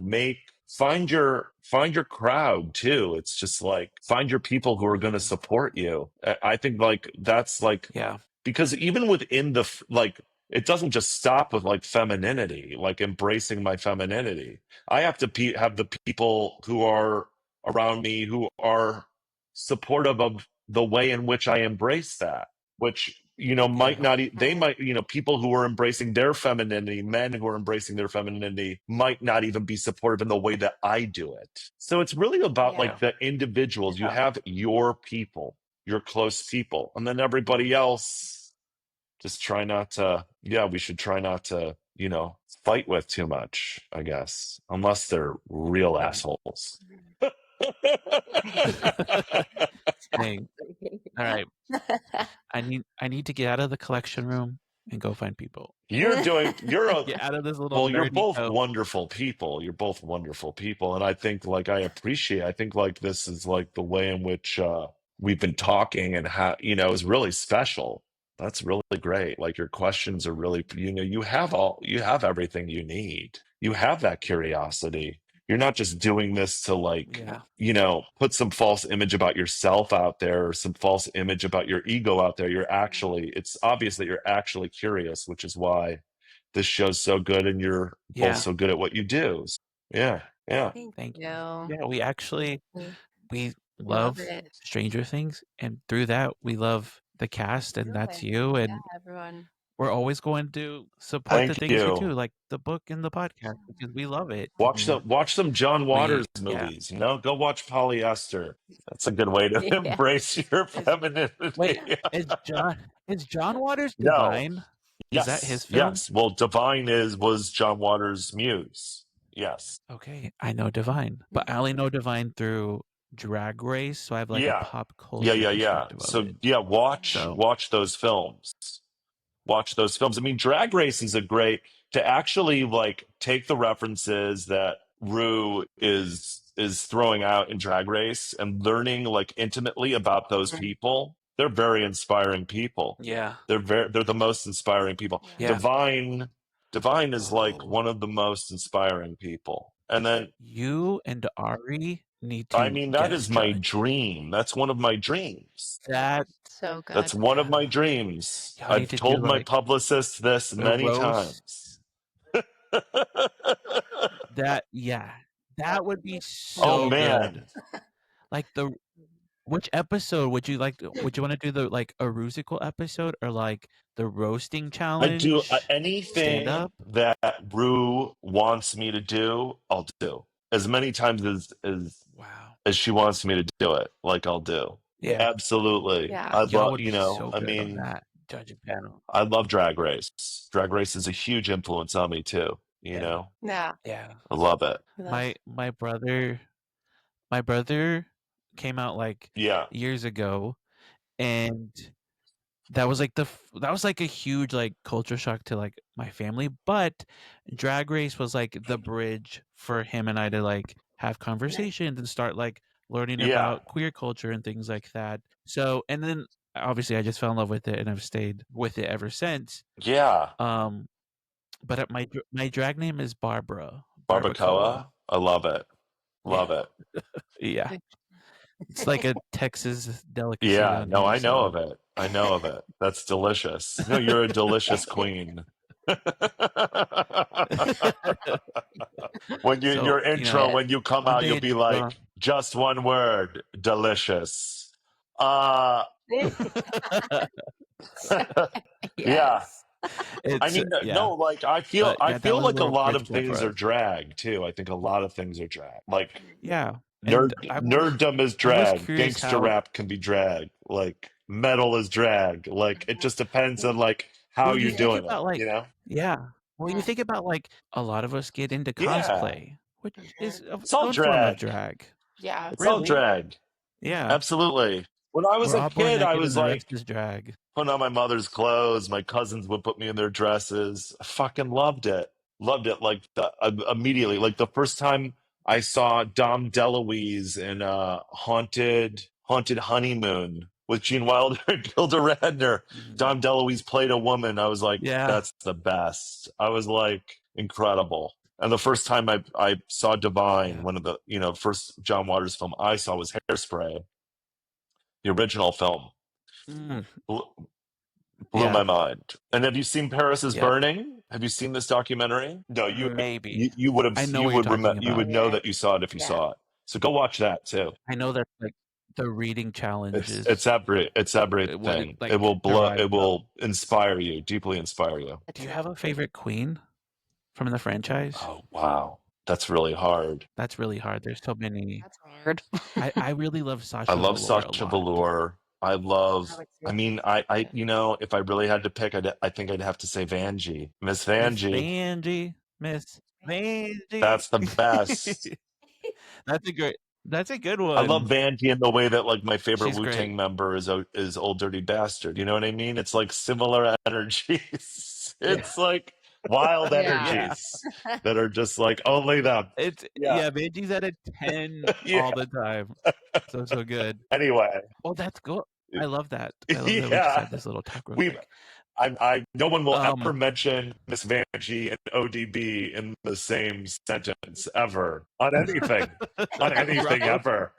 find your crowd too. It's just like find your people who are going to support you. I think like that's like, Yeah. because even within like, it doesn't just stop with like femininity, like embracing my femininity. I have to have the people who are around me who are supportive of the way in which I embrace that, which might Yeah. not they might, people who are embracing their femininity, men who are embracing their femininity, might not even be supportive in the way that I do it. So it's really about Yeah. like the individuals. You have your people, your close people, and then everybody else, just try not to, yeah, we should try not to, fight with too much, I guess, unless they're real Yeah. assholes. Dang. All right. I need to get out of the collection room and go find people. You're Get out of this little well, you're nerdy both code. wonderful people. You're both wonderful people. And I think like I think like this is like the way in which we've been talking, and how, is really special. That's really great. Like your questions are really, you have everything you need. You have that curiosity. You're not just doing this to like, Yeah. put some false image about yourself out there, or some false image about your ego out there. It's obvious that you're actually curious, which is why this show's so good, and you're both Yeah. so good at what you do. Yeah. Yeah. Thank Thank you. you. Yeah, we actually We we love love it. Stranger Things, and through that we love the cast, and that's Really. you, Yeah, and everyone. we're always going to support the Thank things you do, you. like the book and the podcast, because we love it. Watch And some watch some John we Waters yeah. movies. Go watch Polyester. That's a good way to Yeah. embrace your Is wait, femininity. is John Waters No. Divine? Is that his Yes. film? Yes. Well, Divine was John Waters' muse. Yes. Okay, I know Divine, but I only know Divine through Drag Race, so I have like a Yeah. pop Yeah. culture Yeah. Yeah. perspective of So it. yeah, watch So watch those films. Watch those films. I mean, Drag Race is a great, to actually like take the references that Rue is throwing out in Drag Race, and learning like intimately about those people. They're very inspiring people. yeah, They're the most inspiring people. Yeah. yeah. Divine is like Oh, one of the most inspiring people. And then you and Ari. need I to mean, that is guest my judge. dream. That's one of my dreams. That So good. That's one of my yeah, dreams. y'all need I've to do told my like publicist this the many roast. times. That that would be Oh so good. man, Like which episode would you like? Would you want to do the like a rusical episode or like the roasting I do challenge? Stand anything up. that Rue wants me to do. I'll do as many times Wow. as she wants me to do it. Like I'll do. Yeah, Absolutely. Yeah. I y'all love. would You be know. so I good on mean, that judging panel. I love Drag Race. Drag Race is a huge influence on me too. You Yeah, know. Yeah. yeah. I love it. My brother came out like Yeah. years ago, and that was like that was like a huge like culture shock to like my family. But Drag Race was like the bridge for him and I to like have conversations and start like learning Yeah. about queer culture and things like that. So and then obviously I just fell in love with it and I've stayed with it ever since. Yeah. But my drag name is Barbara Barbacoa. Barbacoa. I love it. Yeah, Love it. yeah. It's like a Texas delicacy Yeah. down No, here. I know of So it. I know of it. That's delicious. No, you're a delicious queen. When you so your intro, when you come one out, day you'll it be just like, just one word, delicious. Yeah. Yes. I it's mean, yeah. no, like But I yeah, that feel was a like a little lot bridge of moment for things are us. drag too. I think a lot of things are drag. Like Yeah, and nerddom is I was drag. curious Gangster how. rap can be drag. Like metal is drag. Like it just depends on like how Well, you you're think doing it. about like You know? yeah. Well, you think about like a lot of us get into Yeah. cosplay, which is It's all one form of drag. drag. Yeah. It's all Really? drag. Yeah, Absolutely. When I was we're a all born kid, I naked, was and the rest like is drag. putting on my mother's clothes. My cousins would put me in their dresses. I fucking loved it. Loved it. Like immediately, like the first time I saw Dom DeLuise in Haunted Honeymoon with Gene Wilder and Gilda Radner. Mhm. Dom DeLuise played a woman. I was like, Yeah, that's the best. I was like, incredible. And the first time I saw Divine, yeah. one of the first John Waters film I saw was Hairspray, the original film. Mm, Blew yeah. my mind. And have you seen Paris is Yep. Burning? Have you seen this documentary? No, Maybe. you would have I know you what you're would talking you about. would know Yeah. that you saw it if you Yeah. saw it. So go watch that too. I know that like the reading challenge It's is it's what it everything. It like will derives it from. will inspire you, deeply inspire you. Do you have a favorite queen from the franchise? Oh wow. That's really hard. That's really hard. There's so many. That's hard. I really love I Sasha love Velour a Sasha lot. Velour. I love I mean Yeah. if I really had to pick I think I'd have to say Vanjie. Miss Miss Vanjie. Vanjie. Miss Vanjie. That's the best. That's a great. That's a good I love one. Vanjie in the way that like my favorite She's Wu great. Tang member is Old Dirty Bastard. You know what I mean? It's like similar energies. Yeah. It's like wild Yeah. Yeah. energies that are just like only them. It's Yeah, yeah. Vanjie's at a 10 yeah. all the time. So good. Anyway, Oh, that's cool. I love that. I love that we just yeah. had this little talk real We quick. no one will Um, ever mention Miss Vanjie and ODB in the same sentence ever on anything Probably, ever.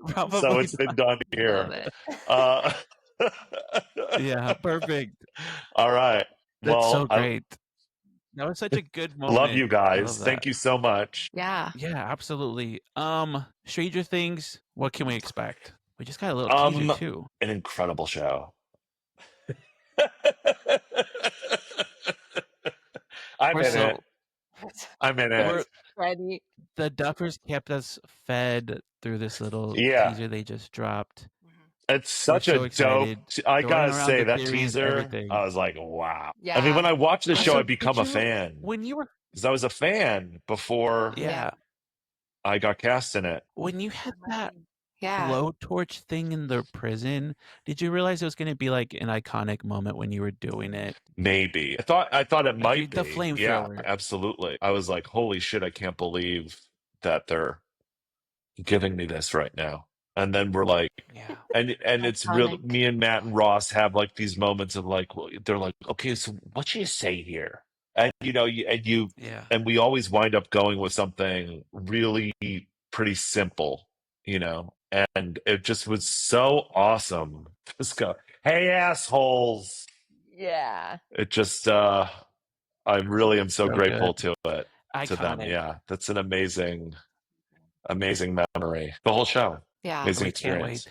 So probably it's been not. done Love here. it. Uh, Yeah, perfect. all right. That's Well, so great. That was such a good love you moment. I guys. love that. Thank you so much. Yeah. Yeah, absolutely. Stranger Things, what can we expect? We just got a little teaser too. An incredible show. I'm We're in so it. I'm in we're it. Ready. the Duffers kept us fed through this little Yeah. teaser they just dropped. It's We're such a so dope. excited. I Throwing gotta around say the that theories, teaser. everything. I was like, wow. Yeah. I mean, when I watched the show, So I become did a you fan when you were because I was a fan before yeah, I got cast in it. when you had that Yeah. blowtorch thing in the prison, did you realize it was gonna be like an iconic moment when you were doing it? Maybe I thought it Like might the be. Yeah, flamethrower. absolutely. I was like, holy shit! I can't believe that they're giving me this right now. And then we're like, Yeah. and it's real. Iconic. Me and Matt and Ross have like these moments of like, well, they're like, okay, so what should you say here? And Yeah. and we always wind up going with something really pretty simple. and it just was so awesome. Just go, hey assholes. Yeah. It just I really am so So grateful good. to them. Iconic. Yeah, that's an amazing memory. The whole show. Yeah. Amazing We can't wait. experience.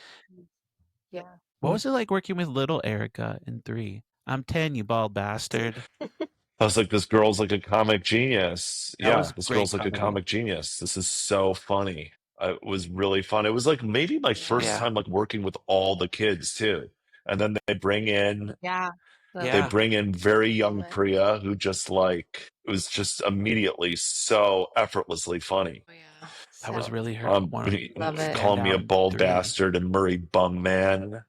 Yeah. What was it like working with little Erica in 3? I'm 10, you bald bastard. I was like, this girl's like a comic genius. That Yeah, was this great girl's like a comedy. comic genius. This is so funny. It was really fun. It was like maybe my first Yeah. time like working with all the kids too. And then they bring in Yeah. Yeah. very young Moment. Priya, who just like it was just immediately so effortlessly funny. Oh, yeah. That was So really her one love it. Calling me a standout in bald 3. bastard and Murray Bauman.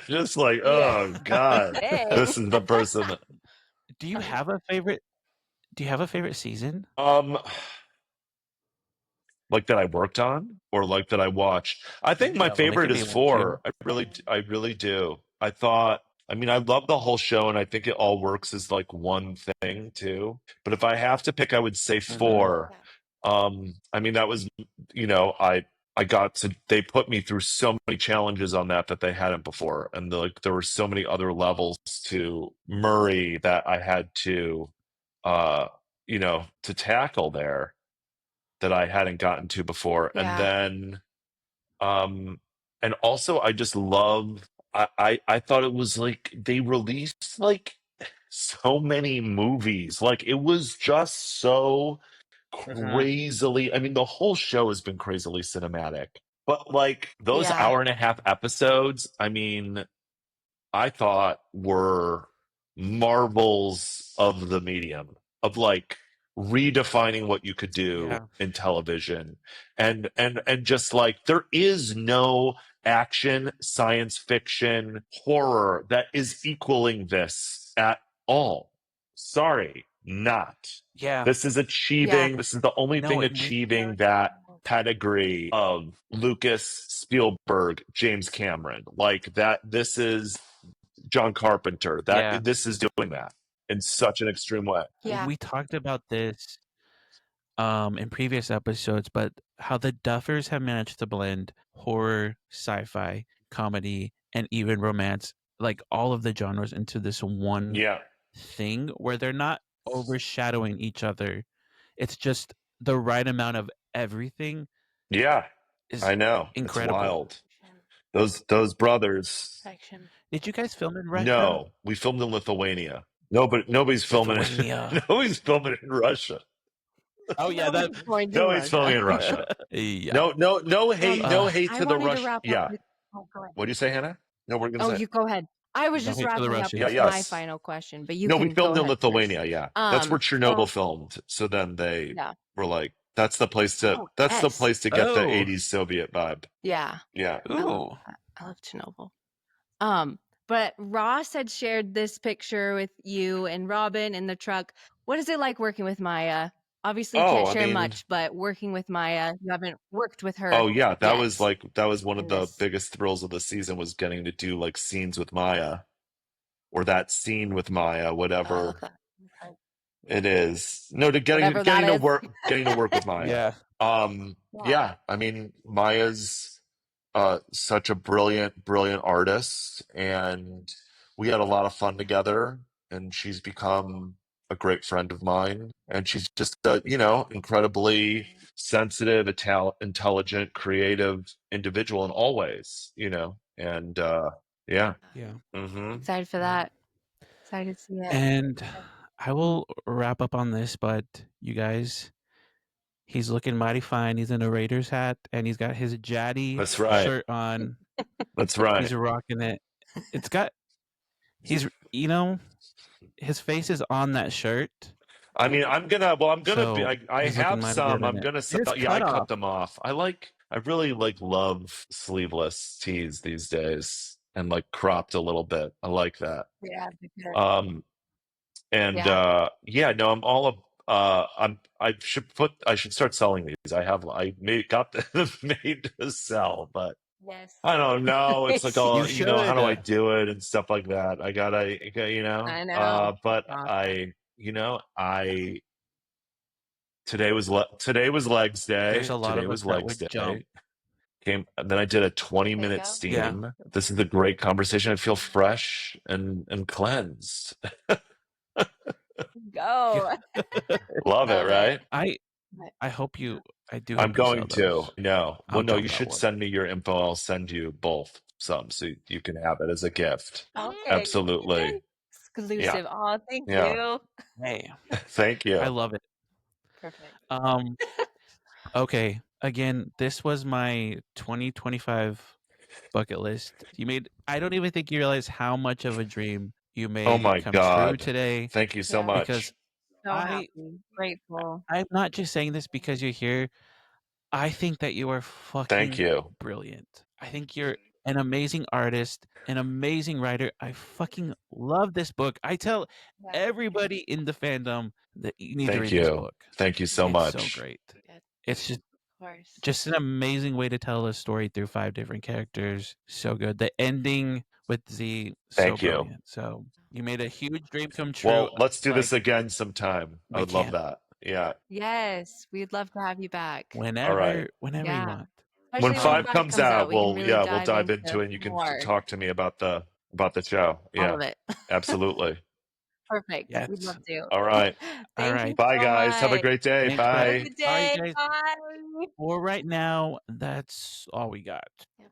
Just like, Yeah. oh God, Dang. this is the person. Do you have a favorite season? Like that I worked on or like that I watched. I think Any my of them. It favorite could is be 1, 2. 4. I really do. I mean, I love the whole show and I think it all works as like one thing too. But if I have to pick, I would say Mhm. 4. I mean, that was, I got to, they put me through so many challenges on that they hadn't before. And like, there were so many other levels to Murray that I had to, uh, to tackle there that I hadn't gotten to before. And Yeah. then, and also I just love, I thought it was like, they released like so many movies. Like it was just so crazily, I mean, the whole show has been crazily cinematic, but like those Yeah. hour and a half episodes, I mean, I thought were marvels of the medium of like redefining what you could do Yeah. in television and just like there is no action science fiction horror that is equaling this at all. Sorry, not. Yeah. This is Yeah. this is the only No, thing it makes achieving that pedigree of Lucas, Spielberg, James Cameron. Like that, this is John Carpenter. Yeah. This is doing that in such an extreme way. Yeah. We talked about this in previous episodes, but how the Duffers have managed to blend horror, sci-fi, comedy, and even romance, like all of the genres into this one Yeah, thing where they're not overshadowing each other. It's just the right amount of everything yeah, is I know. It's incredible. wild. Those brothers. Did you guys film in Russia? No, we filmed in Lithuania. Nobody's filming it. Lithuania. Nobody's filming it in Russia. Oh yeah, that. Nobody's going to Nobody's filming in Russia. Russia. Yeah. No hate. No hate I to the wanted to Russian. wrap up Yeah. with- oh, go ahead. What do you say, Hannah? No, we're gonna Oh, say. you go ahead. I was No just hate to the wrapping up Russians. with Yeah, my yes. final question, but you No, can we filmed go in ahead Lithuania. first. Yeah, that's where Chernobyl so- filmed. So then they Yeah. were like, "That's the place to. Oh, that's the yes. place to get the Oh. '80s Soviet vibe." Yeah. Yeah. Ooh. I love Chernobyl. But Ross had shared this picture with you and Robin in the truck. What is it like working with Maya? Obviously, you Oh, can't I share mean- much, but working with Maya, you haven't worked with her. Oh yeah, that yet was one of in the this. biggest thrills of the season was getting to do like scenes with Maya, or that scene with Maya, Oh, I whatever love that. it is. No, to Whatever that is. getting to work with Maya. Yeah. Yeah. I mean, Maya's such a brilliant artist, and we had a lot of fun together. And she's become a great friend of mine, and she's just a incredibly sensitive, intelligent, creative individual in all ways. And yeah. Yeah. Mm-hmm. Excited for that. Excited to see it. And I will wrap up on this, but you guys, he's looking mighty fine. He's in a Raiders hat, and he's got his Jaddy That's right. shirt on. That's right. He's rocking it. It's got. He's his face is on that shirt. I mean, I'm gonna So, be. I he's looking have mighty some. good in I'm it. gonna His sell. Yeah, I cutoff. cut them off. I really love sleeveless tees these days, and like cropped a little bit. I like that. Yeah. And no, I'm all of. I should start selling these. Got them made to sell, but Yes. I don't know. It's like all You how do I should. do it and stuff like that. I I know. but Awesome. I Today was legs day. There's a lot Today of us was that legs would day. jump. Then I did a 20-minute There you go. steam. Yeah. This is a great conversation. I feel fresh and cleansed. Go. Love it, Love it. right? I hope you. I do I'm hope you sell going to. those. No. Well, I'll no, jump you that should one. send me your info. I'll send you both some so you can have it as a gift. Okay. Absolutely. Exclusive. Oh, thank Yeah. you. Hey, Thank you. I love it. Perfect. Okay. Again, this was my 2025 bucket list. I don't even think you realize how much of a dream you made Oh my come true God. today. Thank you so Yeah. much. Because So happy. Grateful. I'm not just saying this because you're here. I think that you are Thank fucking you. brilliant. I think you're an amazing artist, an amazing writer. I fucking love this book. I tell Yeah. everybody in the fandom that you need to Thank read this you. book. Thank you so It's much. so great. Good. It's Of course. just an amazing way to tell a story through 5 different characters. So good. The ending with Z, so Thank you. brilliant. So you made a huge dream come true. Well, let's do Like, this again sometime. I we would love can. that. Yeah. Yes, we'd love to have you back. Whenever, All right. whenever you Yeah. want. When Especially when 5 5 comes comes out, we can we'll really we'll dive into into it and you can more. talk to me about the show. All Yeah. of it. Absolutely. Perfect. Yes. We'd love to. All right. All Thank right. you Bye so guys. Have a much. great day. Thanks, Brett. Have a Bye. good All right, day. guys. Bye. For right now, that's all we got. Yep.